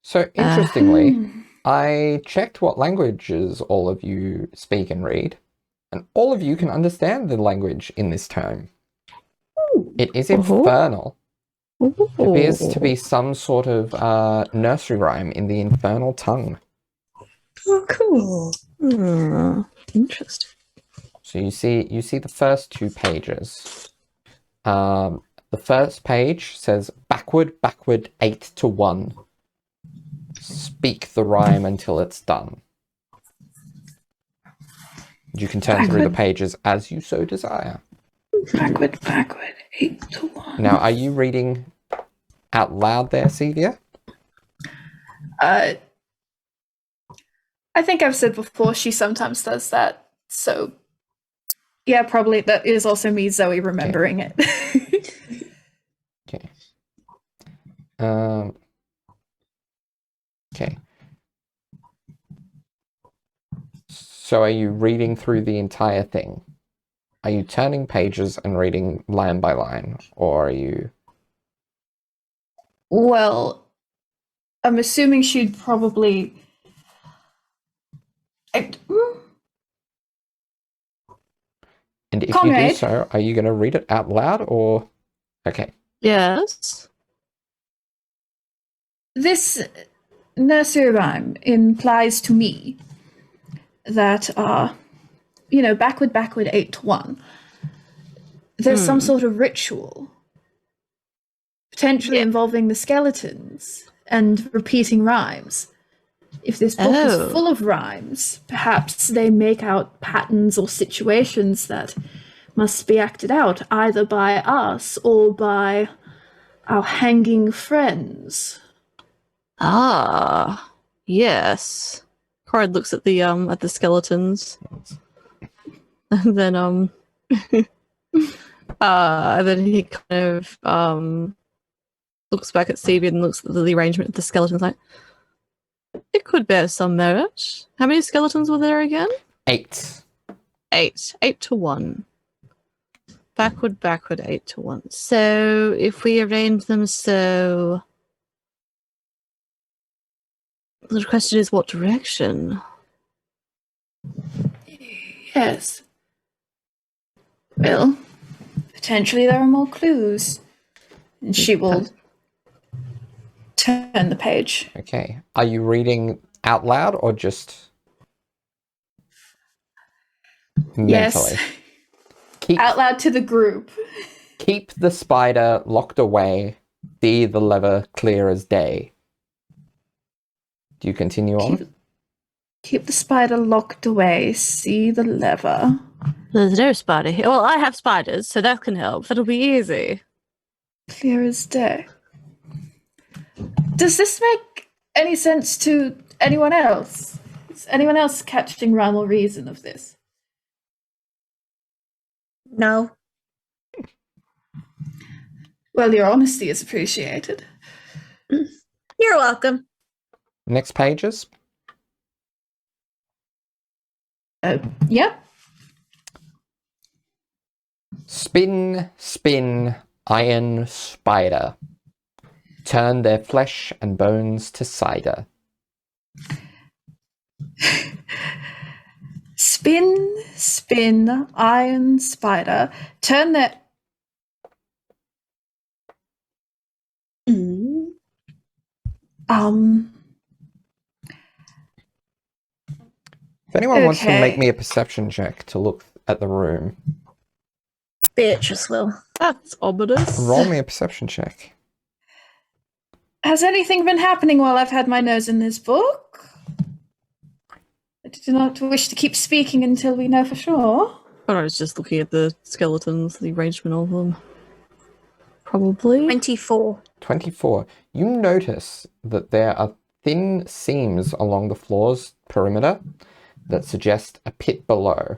So interestingly, Hmm. I checked what languages all of you speak and read, and all of you can understand the language in this tome. It is infernal. It appears to be some sort of nursery rhyme in the infernal tongue. Oh, cool. Interesting. So you see the first 2 pages. The first page says backward, 8 to 1. Speak the rhyme until it's done. You can turn through the pages as you so desire. Backward, 8 to 1. Now, are you reading out loud there, Celia? I think I've said before she sometimes does that. So, yeah, probably that is also me, Zoe, remembering it. Okay. Okay. So are you reading through the entire thing? Are you turning pages and reading line by line? Or are you... Well, I'm assuming she'd probably... And if you do Conrad? so, are you going to read it out loud or... Okay. Yes. This nursery rhyme implies to me that, backward, 8 to 1. There's some sort of ritual, potentially involving the skeletons and repeating rhymes. If this book is full of rhymes, perhaps they make out patterns or situations that must be acted out either by us or by our hanging friends. Ah, yes. Card looks at the skeletons, and then and then he kind of looks back at Stevie and looks at the arrangement of the skeletons like, it could bear some merit. How many skeletons were there again? 8. 8 to 1. Backward, 8 to 1. So if we arrange them so... The question is what direction? Yes. Well, potentially there are more clues. And she will turn the page. Okay. Are you reading out loud or just mentally? Yes. Keep, Out loud to the group. keep the spider locked away. See the lever clear as day. Do you continue on? Keep the spider locked away. See the lever. There's no spider here. Well, I have spiders, so that can help. That'll be easy. Clear as day. Does this make any sense to anyone else? Is anyone else catching rhyme or reason of this? No. Well, your honesty is appreciated. You're welcome. Next pages. Yep. Spin, spin, iron spider. Turn their flesh and bones to cider. Spin, spin, iron spider. Turn their... If anyone wants to Okay. make me a perception check to look at the room, Beatrice will. That's ominous. roll me a perception check. Has anything been happening while I've had my nose in this book? I do not wish to keep speaking until we know for sure. I was just looking at the skeletons, the arrangement of them. Probably. 24. 24. You notice that there are thin seams along the floor's perimeter that suggest a pit below.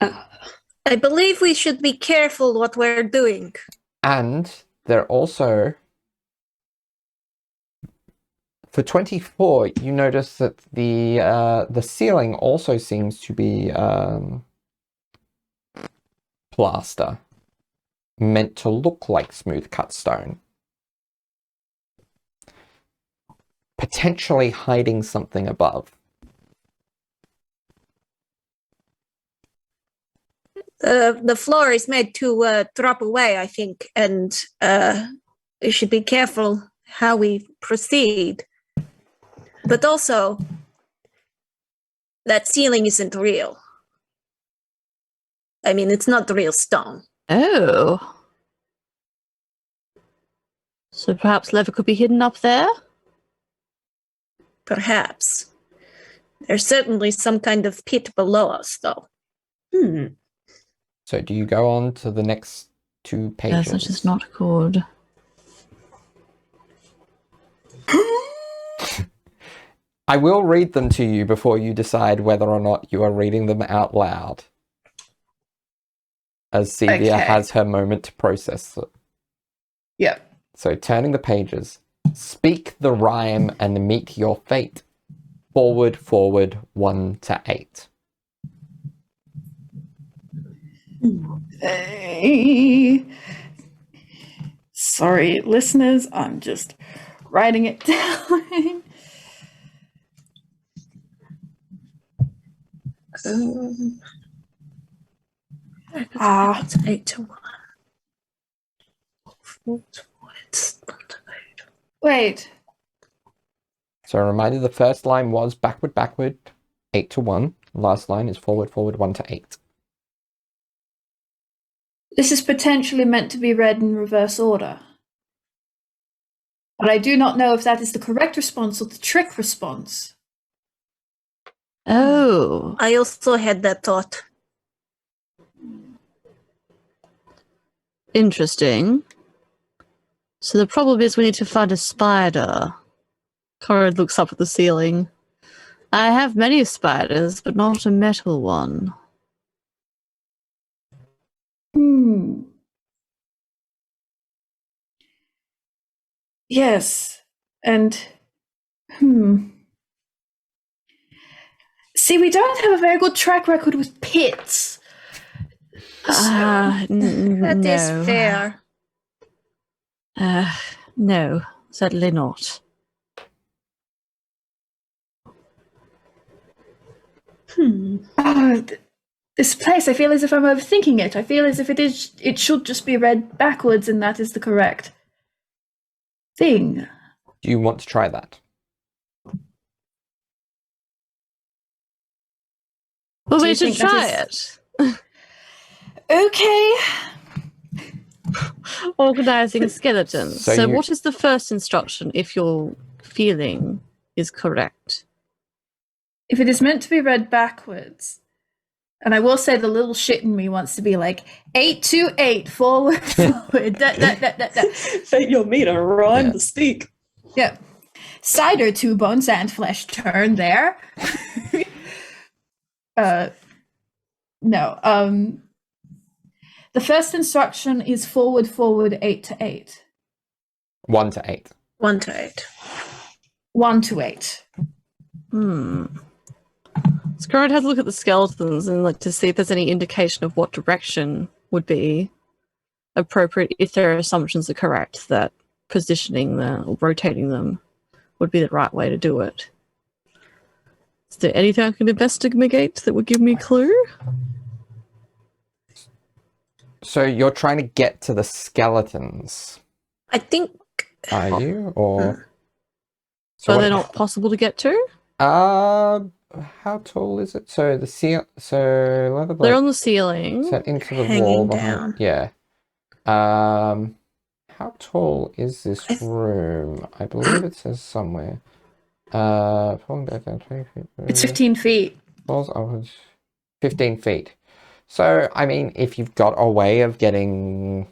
I believe we should be careful what we're doing. And they're also... For 24, you notice that the ceiling also seems to be plaster, meant to look like smooth cut stone. Potentially hiding something above. The floor is made to drop away, I think, and we should be careful how we proceed. But also, that ceiling isn't real. I mean, it's not real stone. Oh. So perhaps Lever could be hidden up there? Perhaps. There's certainly some kind of pit below us, though. So do you go on to the next 2 pages? Yes, that is not good. I will read them to you before you decide whether or not you are reading them out loud. As Sevia Okay. has her moment to process it. Yep. So turning the pages. Speak the rhyme and meet your fate. Forward, forward, 1 to 8. Sorry, listeners, I'm just writing it down. It's 8 to 1. 4 to 1. It's not 8. Wait. So a reminder, the first line was backward, backward, 8 to 1. Last line is forward, forward, 1 to 8. This is potentially meant to be read in reverse order. But I do not know if that is the correct response or the trick response. Oh. I also had that thought. Interesting. So the problem is we need to find a spider. Conrad looks up at the ceiling. I have many spiders, but not a metal one. Yes. And see, we don't have a very good track record with pits. That is No. fair. No, certainly not. This place, I feel as if I'm overthinking it. I feel as if it should just be read backwards and that is the correct thing. Do you want to try that? Well, Do we you should think that try is- it. Okay. Organizing skeletons. So So you- what is the first instruction if your feeling is correct? If it is meant to be read backwards, and I will say the little shit in me wants to be like 8 to 8 forward, forward. Fate your meter, rhyme Yeah. the speak. Yeah. Cider, 2 bones and flesh, turn there. No. The first instruction is forward, forward, 8 to 8. 1 to 8. 1 to 8. 1 to 8. So Conrad has a look at the skeletons and like to see if there's any indication of what direction would be appropriate if their assumptions are correct, that positioning them or rotating them would be the right way to do it. Is there anything I can investigate that would give me a clue? So you're trying to get to the skeletons, I think are you? Or So what- they're not possible to get to? how tall is it? So the leather They're blade on the ceiling. set into the Hanging wall down. behind. Yeah. How tall is this room? I believe it says somewhere. Falling back down 20 feet. It's 15 feet. Falls upwards 15 feet. So, I mean, if you've got a way of getting,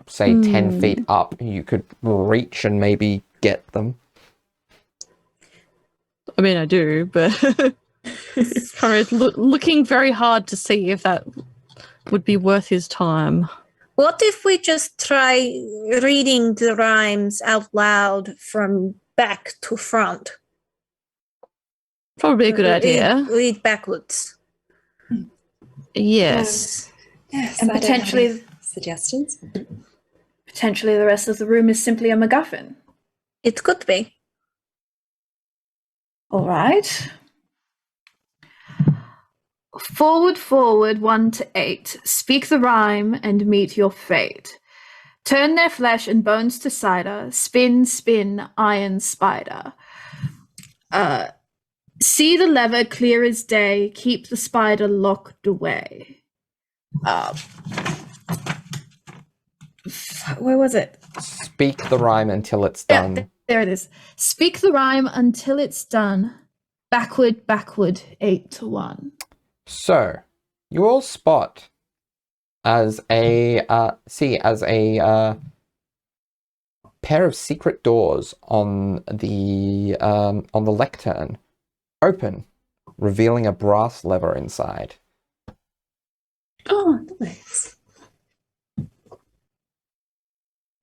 say, 10 feet up, you could reach and maybe get them. I mean, I do, but Conrad's looking very hard to see if that would be worth his time. what if we just try reading the rhymes out loud from back to front? Probably a good idea. Read backwards. Yes. Yes, And I don't have potentially- any suggestions. Potentially the rest of the room is simply a MacGuffin. It could be. All right. Forward, forward, 1 to 8. Speak the rhyme and meet your fate. Turn their flesh and bones to cider. Spin, spin, iron spider. See the lever clear as day. Keep the spider locked away. Where was it? Speak the rhyme until it's done. Yeah, there it is. Speak the rhyme until it's done. Backward, backward, 8 to 1. So, you all spot as a pair of secret doors on the lectern open, revealing a brass lever inside. Oh, nice.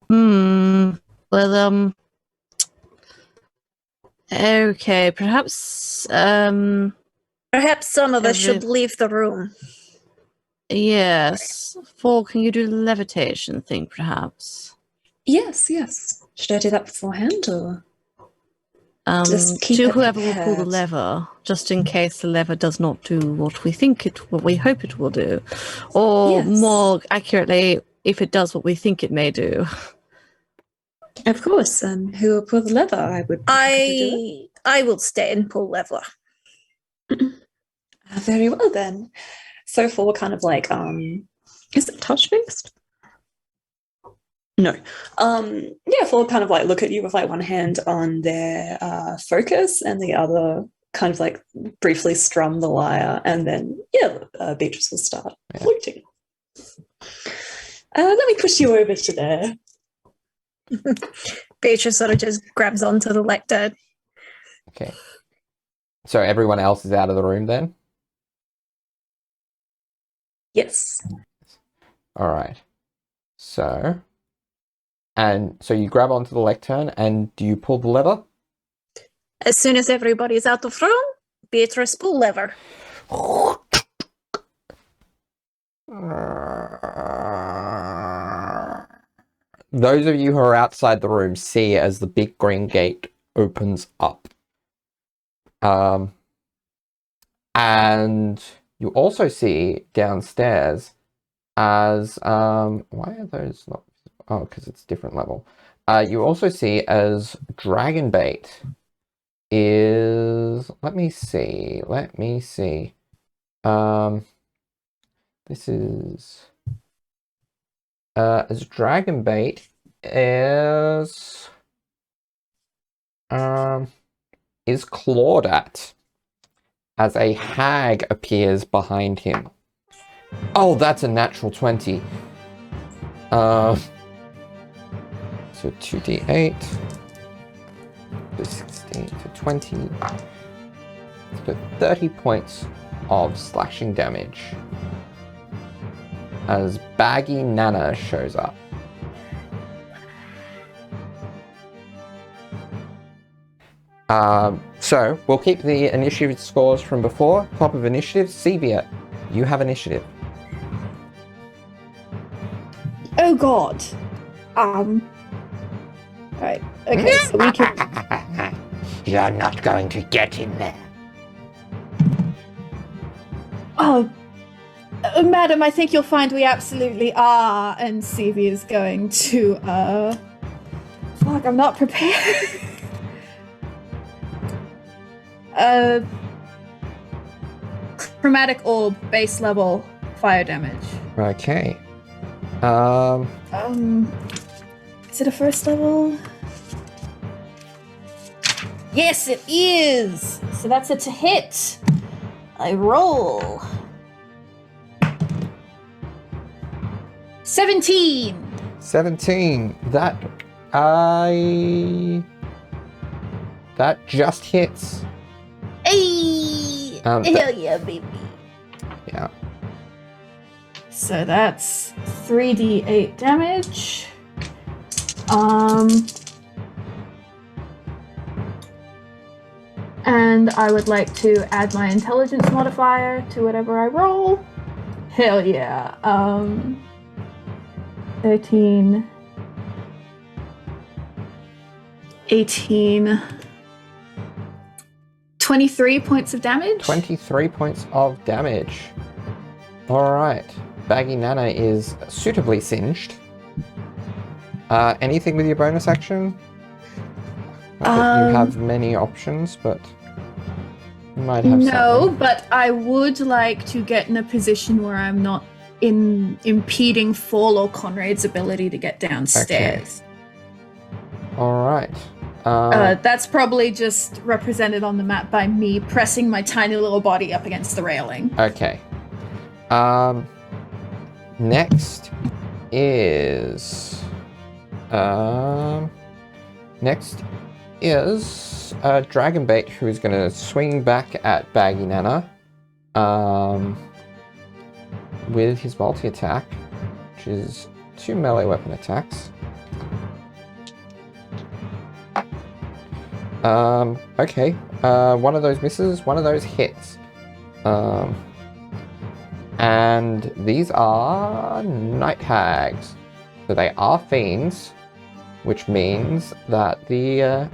Well, okay, perhaps, Perhaps some of us should leave the room. yes. Fall, can you do the levitation thing, perhaps? Yes. Should I do that beforehand or? Just keep To it whoever will pull the prepared. lever, just in case the lever does not do what we hope it will do, or Yes. more accurately, if it does what we think it may do. Of course. Who will pull the lever? I would. be happy to do it. I will stay and pull lever. Very well then. So for kind of like is it touch based? No. Yeah, for kind of like look at you with like one hand on their focus and the other kind of like briefly strum the lyre, and then Beatrice will start fluting. Let me push you over to there. Beatrice sort of just grabs onto the lectern. Okay. So everyone else is out of the room then? Yes. All right. So you grab onto the lectern and do you pull the lever? As soon as everybody's out of room, Beatrice pull lever. Those of you who are outside the room see as the big green gate opens up. And you also see downstairs as why are those not? Oh, because it's different level. You also see as dragon bait is, let me see. This is as dragon bait is clawed at as a hag appears behind him. Oh, that's a natural 20. So 2d8 to 16 to 20. So 30 points of slashing damage as Baggy Nana shows up. So we'll keep the initiative scores from before. Top of initiative, Sevia, you have initiative. Oh god. Right. Okay, so we can. You're not going to get in there. Oh, madam, I think you'll find we absolutely are. And Sevie is going to. Fuck, I'm not prepared. Chromatic orb, base level, fire damage. Okay. Is it a first level? Yes, it is! So that's it to hit. I roll. 17! 17. That just hits. Hey! Hell yeah, baby. Yeah. So that's 3d8 damage. And I would like to add my intelligence modifier to whatever I roll. Hell yeah. 13, 18, 23 points of damage. 23 points of damage. Alright. Baggy Nana is suitably singed. Anything with your bonus action? Not that you have many options, but... Might have No, something. but I would like to get in a position where I'm not impeding Fall or Conrad's ability to get downstairs. All right. That's probably just represented on the map by me pressing my tiny little body up against the railing. Okay. Next is Dragonbait, who is going to swing back at Baggy Nana with his multi-attack, which is 2 melee weapon attacks. Okay. One of those misses, one of those hits. And these are night hags. So they are fiends, which means that the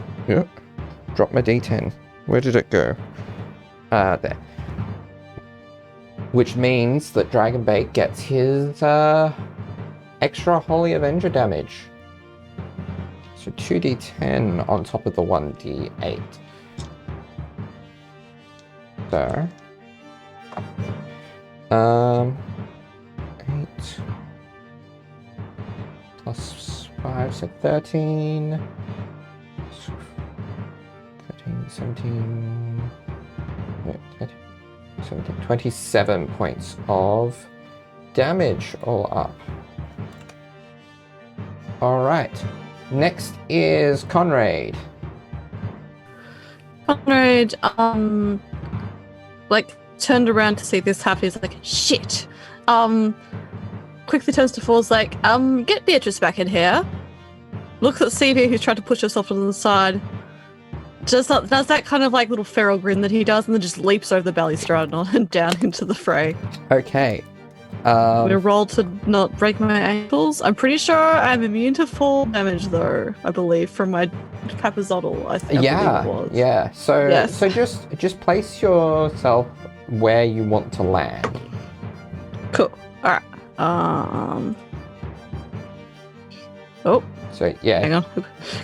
drop my D10. Where did it go? There. Which means that Dragonbait gets his extra Holy Avenger damage. So 2d10 on top of the 1d8. So 8 plus 5, so 13, 17, 27 points of damage all up. Alright, next is Conrad. Conrad, turned around to see this happen. He's like, shit. Quickly turns to Fall's like, get Beatrice back in here. Looks at Sevia, who's tried to push herself to the side. Does that kind of little feral grin that he does, and then just leaps over the balustrade and down into the fray. Okay. I'm gonna roll to not break my ankles. I'm pretty sure I'm immune to fall damage, though. I believe from my Papazotl. I believe it was. Yeah. So Yes. so just place yourself where you want to land. Cool. All right. Oh, So yeah. hang on.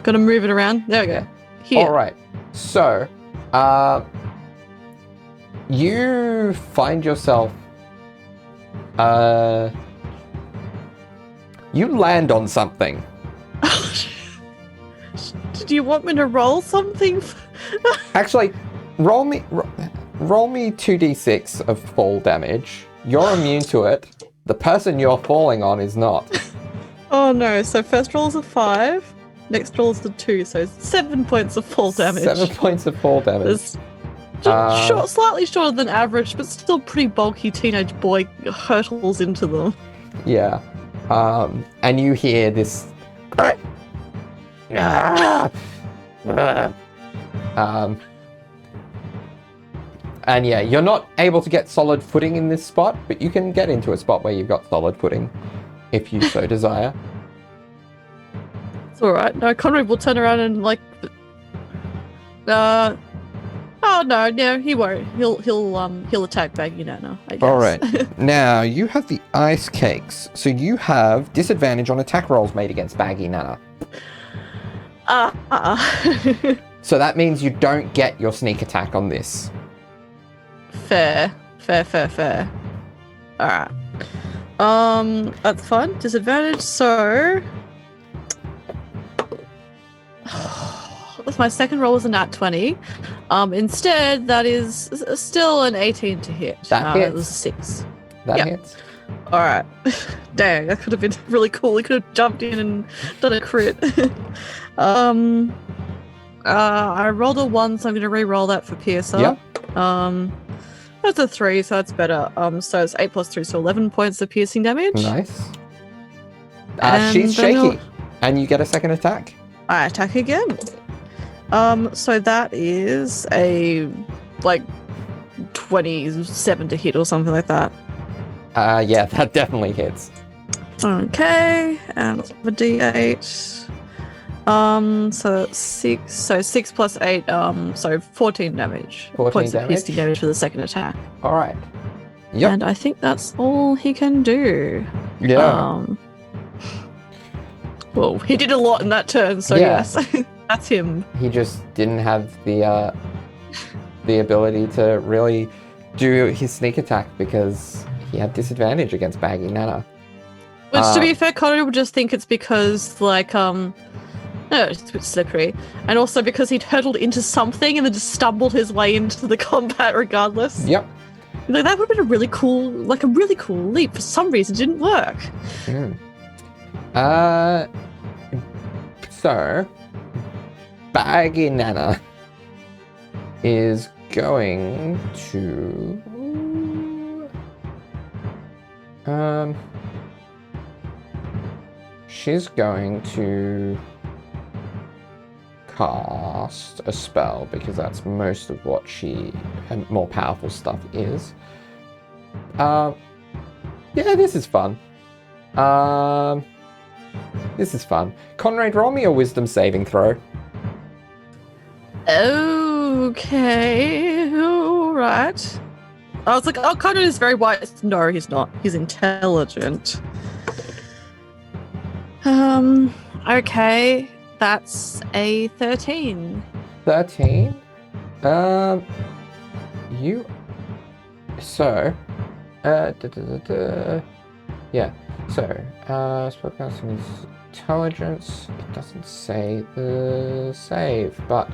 Gotta move it around. There we go. Here. All right. So, you find yourself. You land on something. Did you want me to roll something? Actually, roll me 2d6 of fall damage. You're immune to it. The person you're falling on is not. Oh no! So first roll is a 5. Next roll is a 2. So 7 points of fall damage. 7 points of fall damage. It's just slightly shorter than average, but still pretty bulky teenage boy hurtles into them. Yeah. And you hear this. And yeah, you're not able to get solid footing in this spot, but you can get into a spot where you've got solid footing, if you so desire. It's alright. No, Conrad will turn around and oh no, he won't. He'll attack Baggy Nana, I guess. Alright. Now, you have the ice cakes, so you have disadvantage on attack rolls made against Baggy Nana. So that means you don't get your sneak attack on this. Fair. Alright. That's fine. Disadvantage, so my second roll was a nat 20. Instead, that is still an 18 to hit. That hits. It was a 6. That Yep. hits. Alright. Dang, that could have been really cool. He could have jumped in and done a crit. I rolled a 1, so I'm gonna re-roll that for Piercer. Yep. That's a 3, so that's better. So it's 8 plus 3, so 11 points of piercing damage. Nice. And She's then shaky. And you get a second attack. I attack again. So that is a 27 to hit or something like that. Yeah, that definitely hits. Okay, and the D8. So that's 6. So 6 plus 8. So 14 damage. 14 points damage? of piercing damage for the second attack. All right. Yep. And I think that's all he can do. Yeah. Well, he did a lot in that turn, so Yeah. yes, that's him. He just didn't have the the ability to really do his sneak attack because he had disadvantage against Baggy Nana. Which, to be fair, Conrad would just think it's because, like, no, it's a bit slippery. And also because he'd hurtled into something and then just stumbled his way into the combat regardless. Yep. Like, that would have been a really cool leap. For some reason, it didn't work. So, Baggy Nana is going to... she's going to cast a spell because that's most of what she and more powerful stuff is. Yeah, this is fun. This is fun. Conrad, roll me a wisdom saving throw. Okay, alright. I was like, oh, Conrad is very wise. No, he's not. He's intelligent. Okay, that's a 13. 13? You... So... Yeah, so, spellcasting is intelligence. It doesn't say the save, but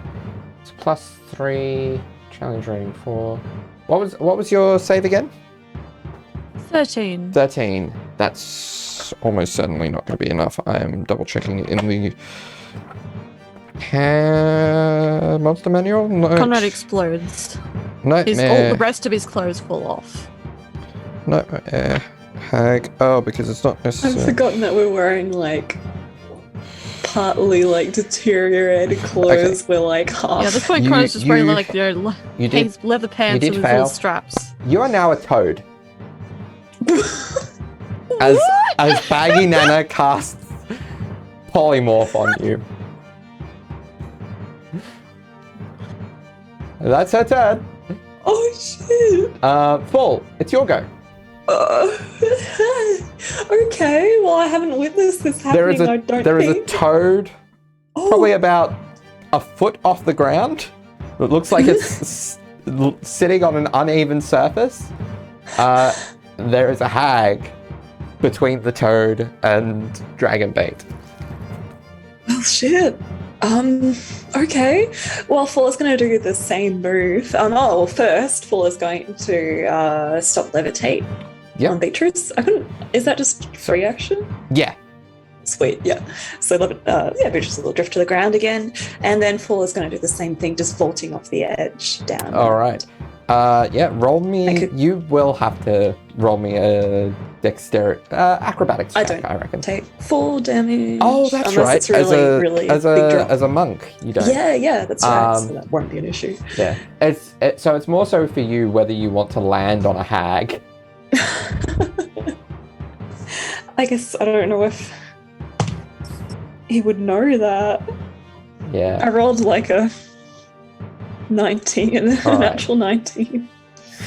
it's +3, challenge rating 4. What was your save again? 13. 13. That's almost certainly not going to be enough. I am double checking it in the monster manual. No. Conrad explodes. No, All the rest of his clothes fall off. No, hag. Oh, because it's not necessary. I've forgotten that we're wearing like partly like deteriorated clothes. We're like half. Yeah, at this point, Conrad's just wearing like leather pants did with fail. little straps. You are now a toad. as Baggy Nana casts polymorph on you. That's her turn. Oh shit. Full. It's your go. Okay, well I haven't witnessed this happening. There is a toad, probably about a foot off the ground. It looks like it's sitting on an uneven surface. There is a hag between the toad and Dragonbait. Well, shit. Okay. Well, Full is going to do the same move. First, Full is going to stop levitate on Beatrice. Is that just free action? Yeah. Sweet, yeah. So, Beatrice will drift to the ground again, and then Full is going to do the same thing, just vaulting off the edge down. All right. Roll me. You will have to roll me a dexterity, acrobatics check, I reckon. Take 4 damage. Oh, that's unless right. It's really, as a monk, you don't. Yeah, that's right. So that won't be an issue. Yeah, it's more so for you whether you want to land on a hag. I guess I don't know if he would know that. Yeah. I rolled like a 19 and an actual 19.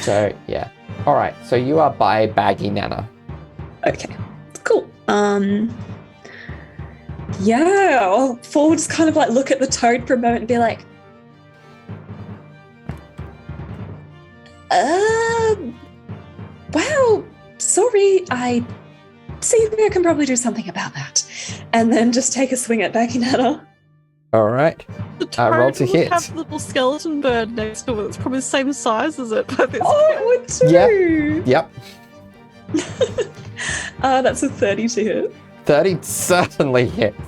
So yeah. All right. So you are by Baggy Nana. Okay. Cool. Yeah. I'll Full just kind of like look at the toad for a moment and be like, wow, sorry, I see I can probably do something about that. And then just take a swing at Baggy Nana. All right. The toad roll to hit. have the little skeleton bird next to it. It's probably the same size as it. But it would too. Yep. That's a 30 to hit. 30 certainly hits.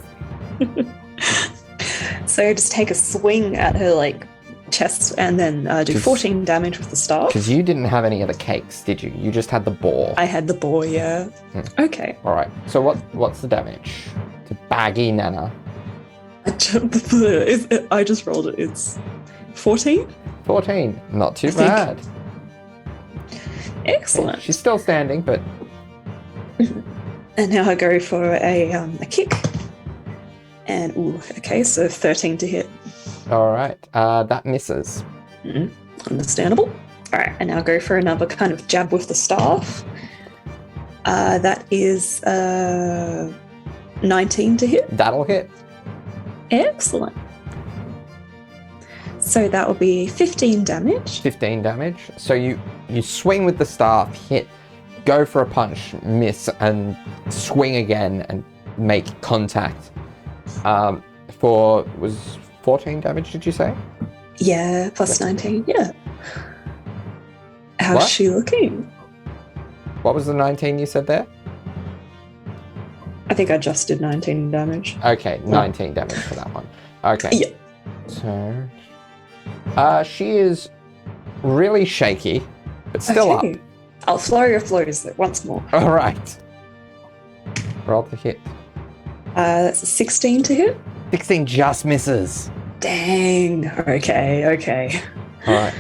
So just take a swing at her like chest and then do 14 damage with the staff. Because you didn't have any of the cakes, did you? You just had the boar. I had the boar, yeah. Okay. All right. So what's the damage to Baggy Nana? I just rolled it. It's 14. 14. Not too bad. Excellent. She's still standing, but. And now I go for a kick. And so 13 to hit. All right. That misses. Understandable. All right, and now go for another kind of jab with the staff. That is 19 to hit. That'll hit. Excellent. So that will be 15 damage. 15 damage. So you swing with the staff, hit, go for a punch, miss, and swing again and make contact. Was 14 damage, did you say? Yeah, plus 19. Yeah. How's What? she looking? What was the 19 you said there? I think I just did 19 damage. Okay, 19 damage for that one. Okay. Yeah. So, she is really shaky, but still Okay. I'll flurry of blows once more. up. All right. Roll the hit. That's a 16 to hit. 16 just misses. Dang. Okay. All right.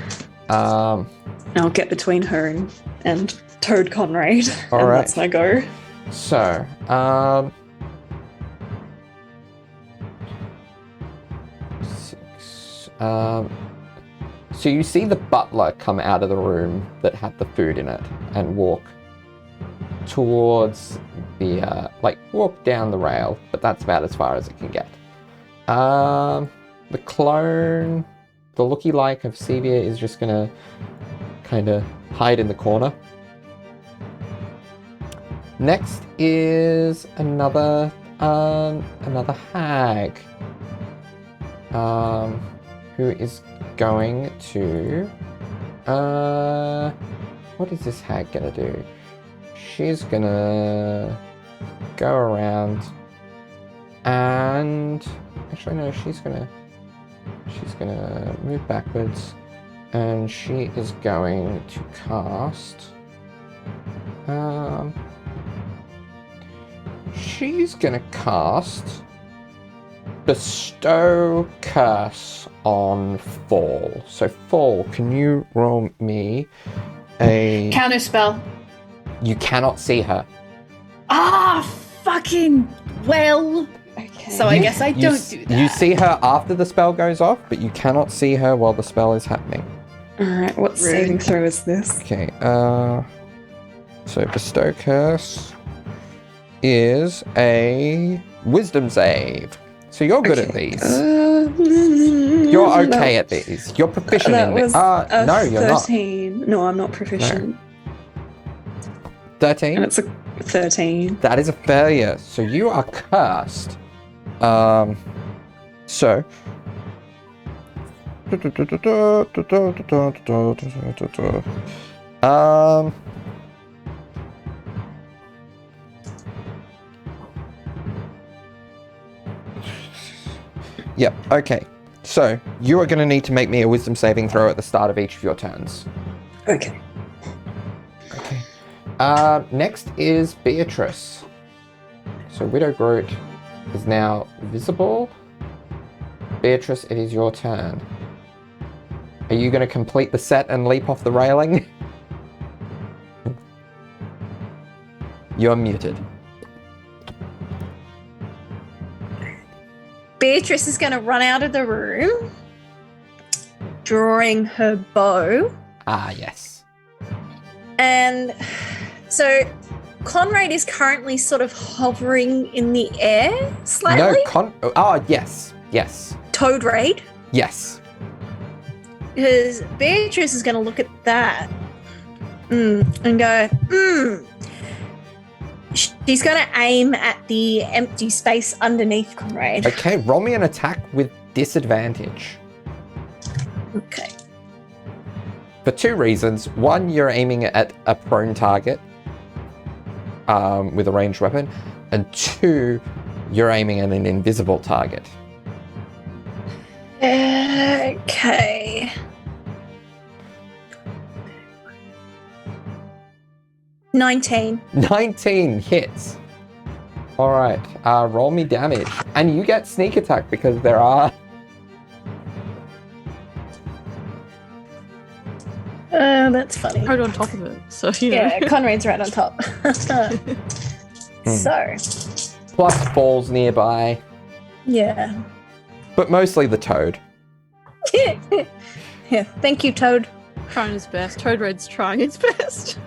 I'll get between her and Toad Conrad. All and right. that's my go. So, six. So you see the butler come out of the room that had the food in it and walk towards the, walk down the rail, but that's about as far as it can get. The clone, the looky-like of Sevia is just gonna kind of hide in the corner. Next is another hag, who is going to, what is this hag gonna do? She's gonna go around and, actually no, she's gonna move backwards and she is going to cast, she's gonna cast Bestow Curse on Fall. So Fall, can you roll me a... Counter spell. You cannot see her. Ah, fucking well. Okay. So I guess I You don't s- do that. You see her after the spell goes off, but you cannot see her while the spell is happening. Alright, what Rude. saving throw is this? Okay, so Bestow Curse is a Wisdom save. So you're good at these. You're okay at these. You're proficient That in was these. No, you're not. 13. No, I'm not proficient. 13? And it's a 13. That is a failure. So you are cursed. So. Yep, okay. So, you are going to need to make me a wisdom saving throw at the start of each of your turns. Okay. Okay. Next is Beatrice. So Widow Groot is now visible. Beatrice, it is your turn. Are you going to complete the set and leap off the railing? You're muted. Beatrice is going to run out of the room, drawing her bow. Ah, yes. And so Conrad is currently sort of hovering in the air slightly. Yes. Yes. Toad Raid. Yes. Because Beatrice is going to look at that and go, She's going to aim at the empty space underneath Conrad. Okay, roll me an attack with disadvantage. Okay. For two reasons. One, you're aiming at a prone target with a ranged weapon. And two, you're aiming at an invisible target. Okay. $19. 19 hits. Alright, roll me damage. And you get sneak attack because there are... That's funny. Right on top of it. So, you know. Yeah, Conrad's right on top. So, Plus falls nearby. yeah. But mostly the toad. Yeah, thank you, Toad. Trying his best. Toad Red's trying his best.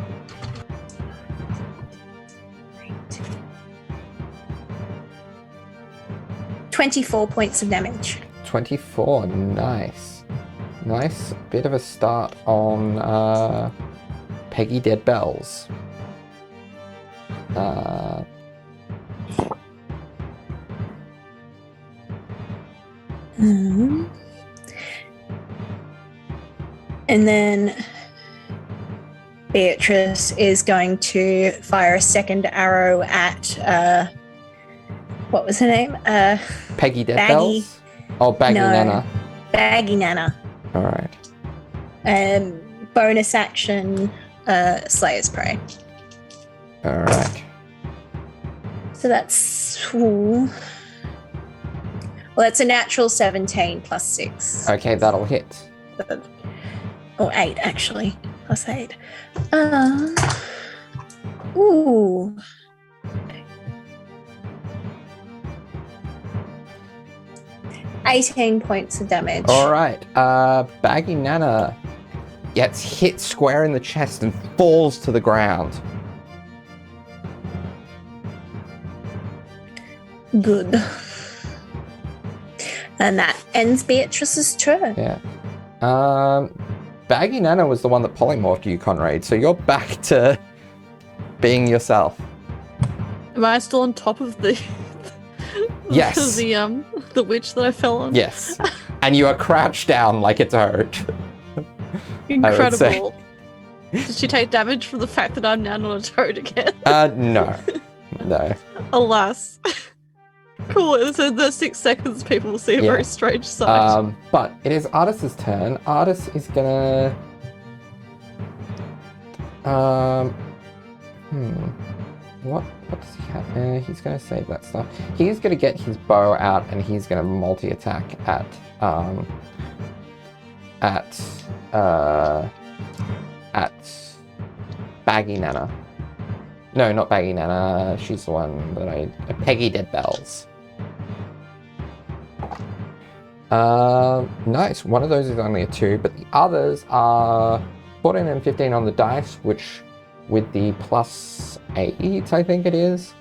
$24 points of damage. 24, nice. Nice bit of a start on Peggy Dead Bells. And then Beatrice is going to fire a second arrow at what was her name? Peggy Dead Baggy. Bells? Oh, Baggy No. Nana. Baggy Nana. Alright. Bonus action, Slayer's Prey. Alright. So that's well, that's a natural 17 plus 6. Okay, that'll hit. Or 8 actually. Plus 8. Ooh. 18 points of damage. Alright. Baggy Nana gets hit square in the chest and falls to the ground. Good. And that ends Beatrice's turn. Yeah. Baggy Nana was the one that polymorphed you, Conrad, so you're back to being yourself. Am I still on top of the Yes. the witch that I fell on? Yes. And you are crouched down like a toad. Incredible. Did she take damage from the fact that I'm now not a toad again? No. No. Alas. Cool. So the 6 seconds people will see a very strange sight. But it is Artis's turn. Artis is gonna... What does he have? He's gonna save that stuff. He's gonna get his bow out and he's gonna multi-attack at Baggy Nana. No, not Baggy Nana. She's the one that Peggy Dead Bells. Nice. One of those is only a 2, but the others are 14 and 15 on the dice, which with the plus 8, I think it is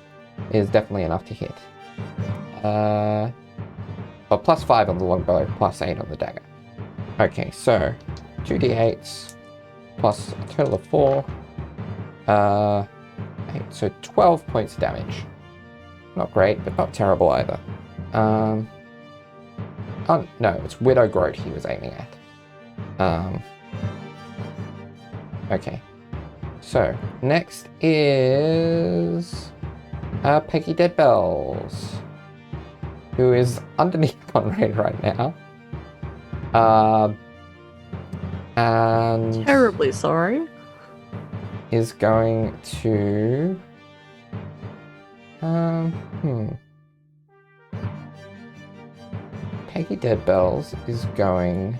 definitely enough to hit. Or plus 5 on the longbow, plus 8 on the dagger. Okay, so 2d8s plus a total of 4. 8, so 12 points of damage. Not great, but not terrible either. Oh, no, it's Widow Groat he was aiming at. Okay. So, next is Peggy Dead Bells, who is underneath Conrad right now. And Terribly sorry. is going to... Peggy Dead Bells is going...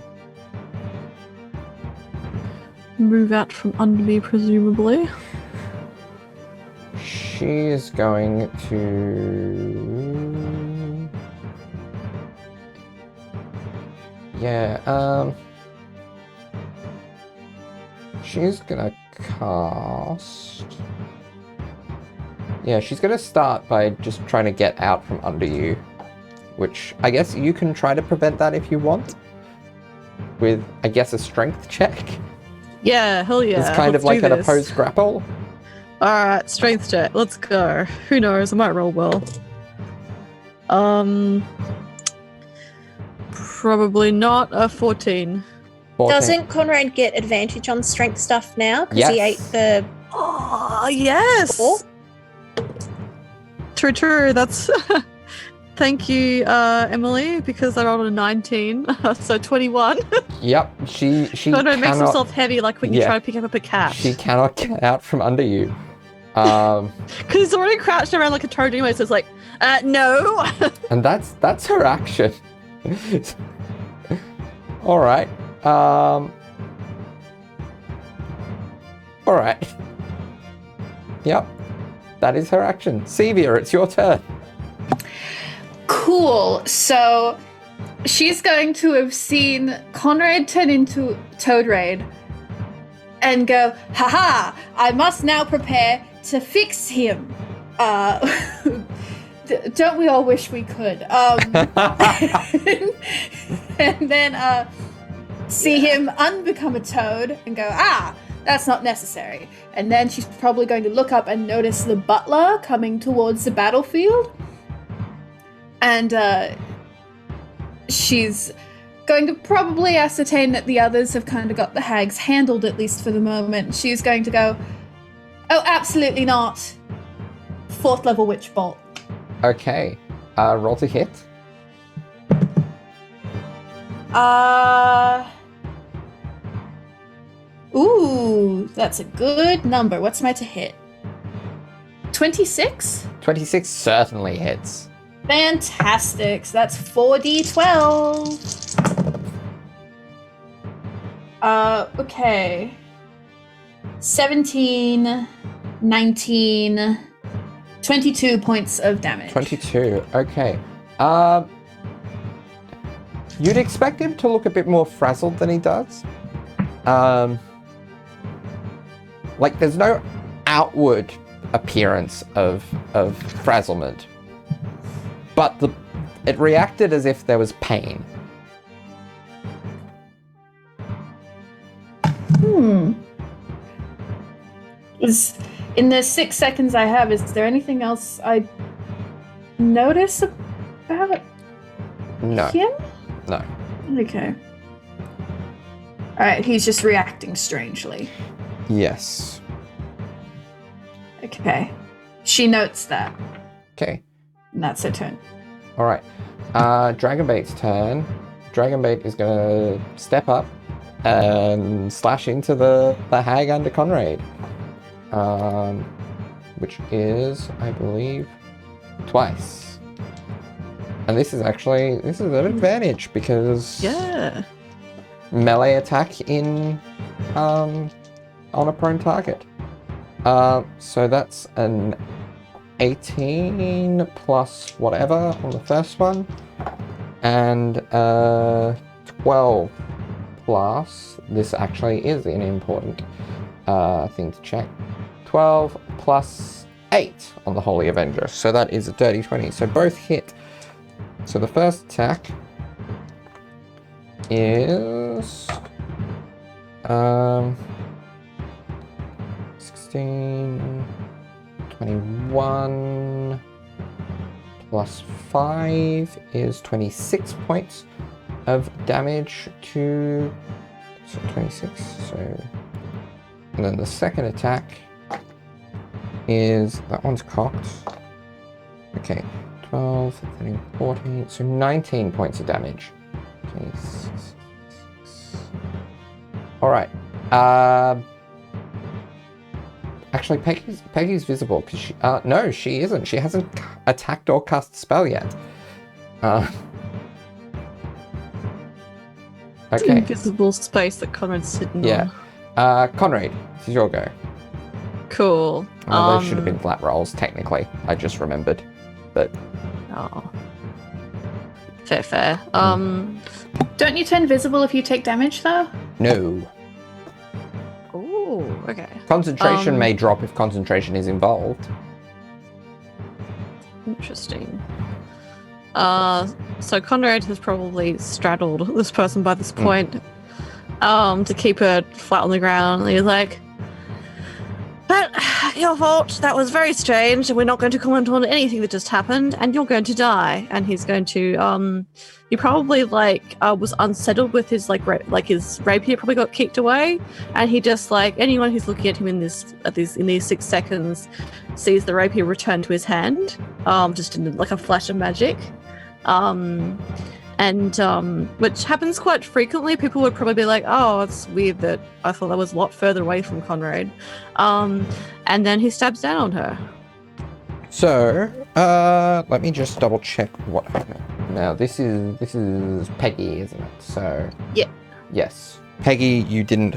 Move out from under me, presumably. She is going to... Yeah, she's gonna cast... Yeah, she's gonna start by just trying to get out from under you. Which, I guess you can try to prevent that if you want. With, I guess, a strength check. Yeah, hell yeah. It's kind of like an opposed grapple. Alright, strength check. Let's go. Who knows? I might roll well. Probably not a 14. 14. Doesn't Conrad get advantage on strength stuff now? Because he ate the... Oh, yes! Four? True. That's... Thank you, Emily, because I rolled a 19, so 21. Yep, she Conrad makes cannot- himself heavy like when you try to pick up a cat. She cannot get out from under you. Because he's already crouched around like a toad anyway, so it's like, no! And that's her action. Alright. Alright. Yep. That is her action. Sevia, it's your turn. Cool. So she's going to have seen Conrad turn into Toad Raid and go, haha, I must now prepare to fix him. Don't we all wish we could? And then see him unbecome a toad and go, that's not necessary. And then she's probably going to look up and notice the butler coming towards the battlefield. And she's going to probably ascertain that the others have kind of got the hags handled, at least for the moment. She's going to go, oh, absolutely not. 4th level witch bolt. Okay. Roll to hit. Ooh, that's a good number. What's my to hit? 26? 26 certainly hits. Fantastic. So that's 4d12. Okay. 17, 19, 22 points of damage. 22. Okay. You'd expect him to look a bit more frazzled than he does. Like there's no outward appearance of frazzlement, but it reacted as if there was pain. In the 6 seconds I have, is there anything else I notice about him? No. Okay. Alright, he's just reacting strangely. Yes. Okay. She notes that. Okay. And that's her turn. Alright. Dragonbait's turn. Dragonbait is gonna step up and slash into the hag under Conrad. Which is, I believe, twice. And this is an advantage because melee attack in on a prone target. So that's an 18 plus whatever on the first one, and 12 plus. This actually is an important thing to check. 12 plus 8 on the Holy Avenger. So that is a dirty 20. So both hit. So the first attack is 16, 21 plus 5 is 26 points of damage to 26. So, and then the second attack is, that one's cocked. Okay, 12, 13, 14, so 19 points of damage. 26. All right. Actually, Peggy's visible because she. No, she isn't. She hasn't attacked or cast a spell yet. Okay. Invisible space that Conrad's sitting on. Conrad, this is your go. Cool. Those should have been flat rolls, technically. I just remembered. But. Oh. Fair. Don't you turn visible if you take damage, though? No. Oh, okay. Concentration may drop if concentration is involved. Interesting. So Conrad has probably straddled this person by this point, to keep her flat on the ground. And he's like, "But your fault. That was very strange, and we're not going to comment on anything that just happened. And you're going to die." And he's going to he probably was unsettled with his his rapier probably got kicked away, and he just anyone who's looking at him in these 6 seconds sees the rapier return to his hand, just in a flash of magic. Which happens quite frequently. People would probably be like, "Oh, it's weird that I thought that was a lot further away from Conrad." And then he stabs down on her. So, let me just double check what happened. Now, this is Peggy, isn't it? So, yeah. Yes, Peggy, you didn't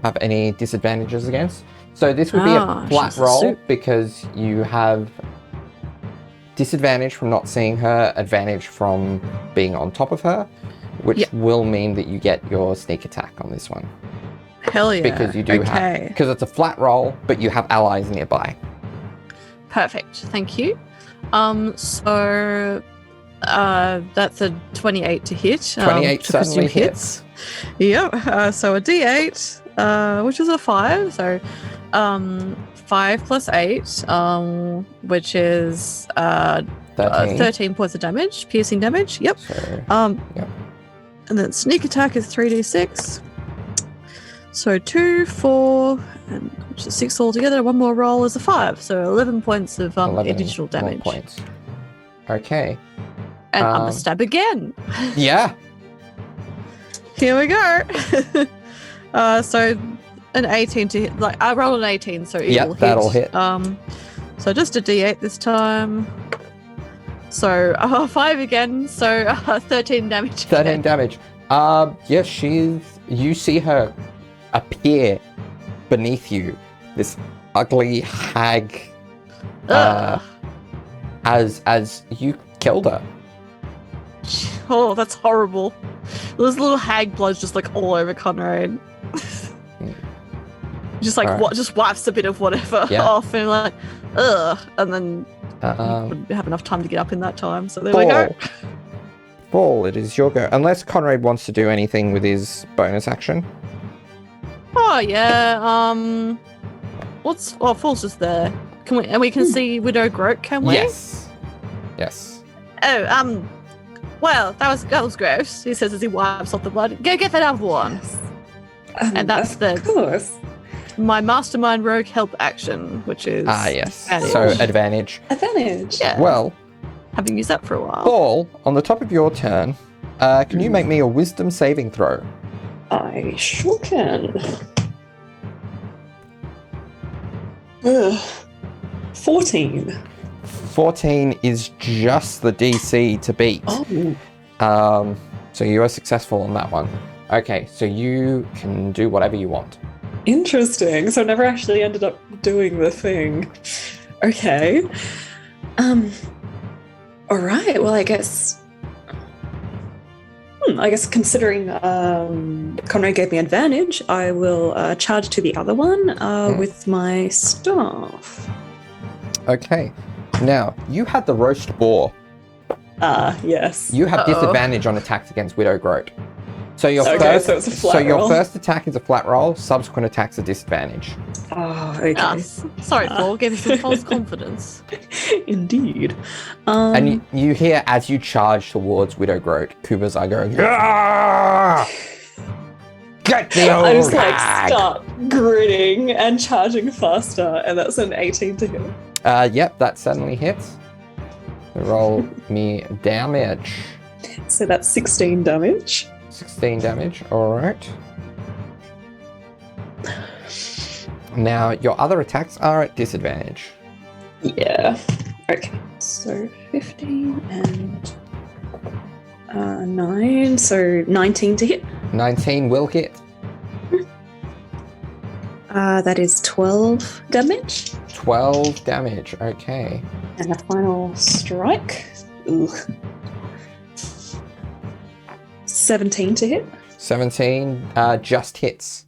have any disadvantages against. So this would be a flat roll because you have disadvantage from not seeing her, advantage from being on top of her, which will mean that you get your sneak attack on this one. Hell yeah. Because you do have, because it's a flat roll, but you have allies nearby. Perfect, thank you. So that's a 28 to hit. 28 certainly hits. Yep. So a D8, which is a 5. So 5 plus 8, which is 13 points of damage, piercing damage. Yep. So, yep. And then sneak attack is 3d6. So 2, 4, and which is 6 altogether. One more roll is a 5. So 11 points of 11 additional damage. more points. Okay. And I'm gonna stab again. Yeah. Here we go. So an 18 to hit. Like I rolled an 18, so it will hit. That'll hit. So just a D8 this time. So 5 again. So 13 damage. 13 damage. Yes, you see her appear beneath you. This ugly hag. As you killed her. Oh, that's horrible. There's little hag blood just like all over Conrad. Just like Right. just wipes a bit of whatever off and like, ugh, and then wouldn't have enough time to get up in that time. So there we go. Ball, it is your go. Unless Conrad wants to do anything with his bonus action. Oh yeah. Fall's just there. Can we? And we can see Widow Groat, can we? Yes. Yes. Oh, well, that was gross. He says as he wipes off the blood. Go get that other one. And that's of course. my mastermind rogue help action, which is Yes. advantage. So advantage. Advantage. Yeah. Well, Having used that for a while. Ball, on the top of your turn, can you make me a wisdom saving throw? I sure can. Ugh. 14. 14 is just the DC to beat. Oh. So you are successful on that one. Okay, so you can do whatever you want. Interesting. So I never actually ended up doing the thing. Okay. All right. Well, I guess considering Conrad gave me advantage, I will charge to the other one with my staff. Okay. Now, you had the roast boar. Yes. You have disadvantage on attacks against Widow Groat. So your Okay, so it's a flat your roll. first attack is a flat roll, subsequent attacks are disadvantage. Oh, okay. Sorry, Paul. Gave me some false confidence. Indeed. And you hear as you charge towards Widow Groat, Kuba's are going, "Ah! Get the old I just like hag!" start grinning and charging faster, and that's an 18 to hit. Yep, that suddenly hits. Roll me damage. So that's 16 damage. 16 damage, alright. Now, your other attacks are at disadvantage. Yeah. Okay. So 15 and 9. So 19 to hit. 19 will hit. That is 12 damage. 12 damage, okay. And a final strike. Ooh. 17 to hit. 17 just hits.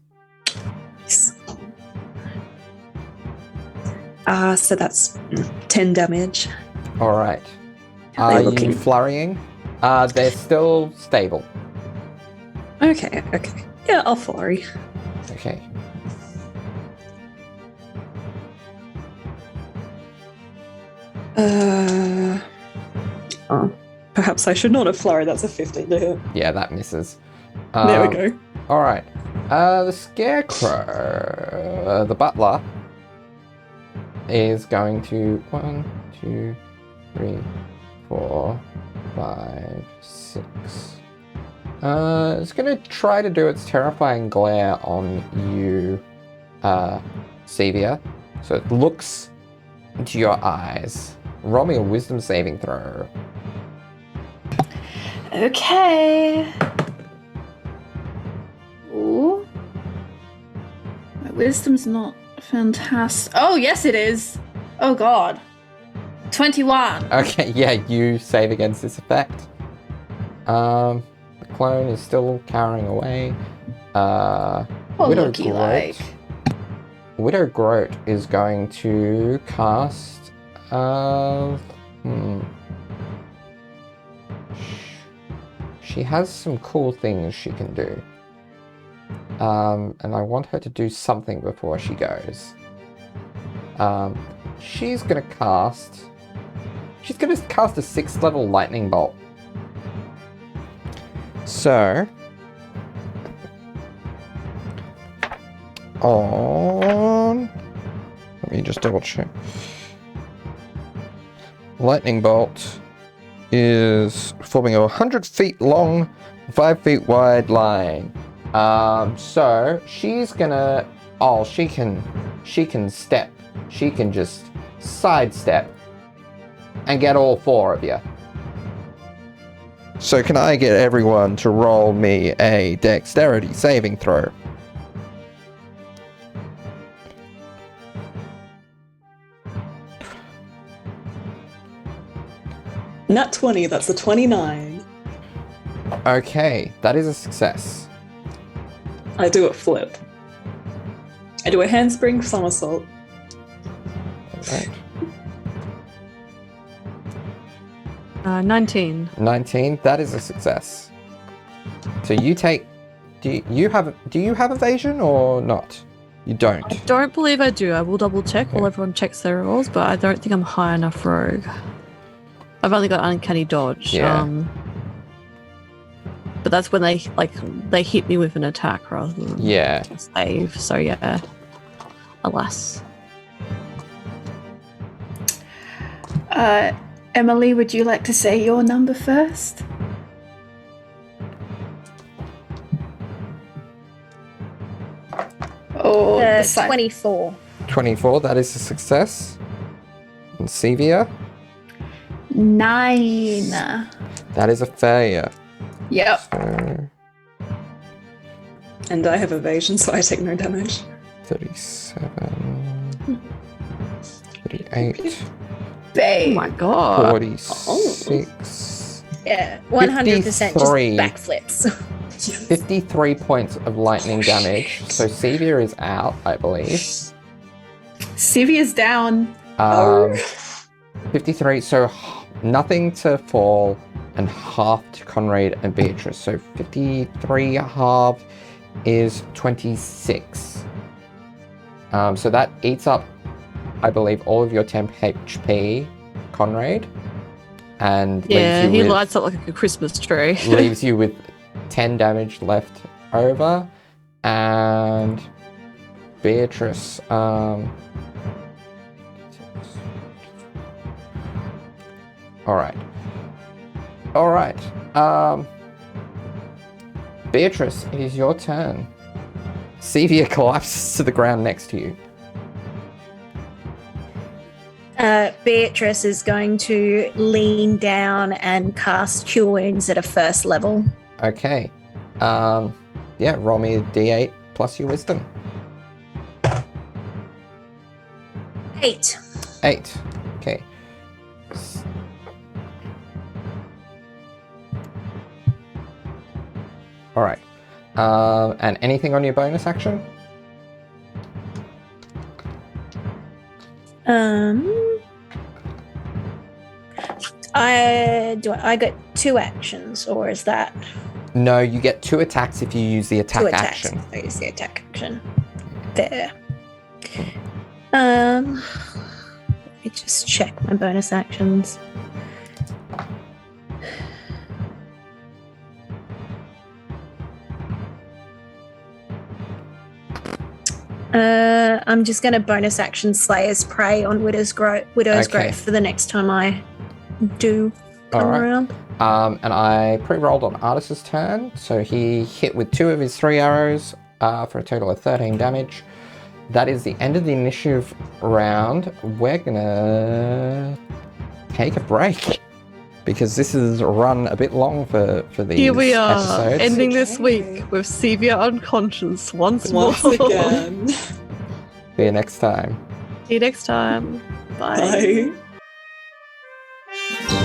Yes. So that's 10 damage. Alright. How are they Are you looking? flurrying? They're still stable. Okay. Yeah, I'll flurry. Okay. Perhaps I should not have flurried. That's a 15 to hit. Yeah, that misses. There we go. Alright. The Scarecrow, the butler, is going to 1, 2, 3, 4, 5, 6. It's going to try to do its terrifying glare on you, Sevia. So it looks into your eyes. Roll me a wisdom saving throw. Okay. Ooh. My wisdom's not fantastic. Oh, yes, it is. Oh, God. 21. Okay, yeah, you save against this effect. The clone is still cowering away. What look you like? Widow Groat is going to cast. She has some cool things she can do. And I want her to do something before she goes. She's gonna cast a 6th level lightning bolt. So let me just double check. Lightning bolt is forming a 100 feet long, 5 feet wide line. So she's gonna, she can step. She can just sidestep and get all 4 of you. So can I get everyone to roll me a dexterity saving throw? Nat 20, that's a 29. Okay, that is a success. I do a flip. I do a handspring somersault. Right. 19. 19, that is a success. So you take... Do you have evasion or not? You don't. I don't believe I do. I will double check while everyone checks their rolls, but I don't think I'm high enough rogue. I've only got uncanny dodge. Yeah. But that's when they hit me with an attack rather than a save. So yeah. Alas. Emily, would you like to say your number first? Oh, 24. 24, that is a success. And Sevia? 9. That is a failure. Yep. So, And I have evasion, so I take no damage. 37, 38, Babe. Oh my god. 46, Yeah, 100% just 53. backflips. 53 points of lightning damage. So Sevia is out, I believe. Sevia's down. 53, so nothing to fall and half to Conrad and Beatrice. So 53 half is 26. So that eats up, I believe, all of your temp HP, Conrad. And Yeah, he leaves lights up like a Christmas tree. leaves you with 10 damage left over. And Beatrice, Alright. Beatrice, it is your turn. Sevia collapses to the ground next to you. Beatrice is going to lean down and cast Cure Wounds at a 1st level. Okay. Roll me a d8 plus your wisdom. 8. 8. Okay. Alright. And anything on your bonus action? I got 2 actions, or is that No, you get 2 attacks if you use the attack 2 attacks? action. I use the attack action. There. Let me just check my bonus actions. I'm just going to bonus action Slayer's Prey on Widow's Growth for the next time I do come around. And I pre-rolled on Artis's turn, so he hit with 2 of his 3 arrows for a total of 13 damage. That is the end of the initiative round. We're gonna take a break because this has run a bit long for these Here we are, episodes. ending this week with Sevia unconscious once more. again. See you next time. See you next time. Bye. Bye.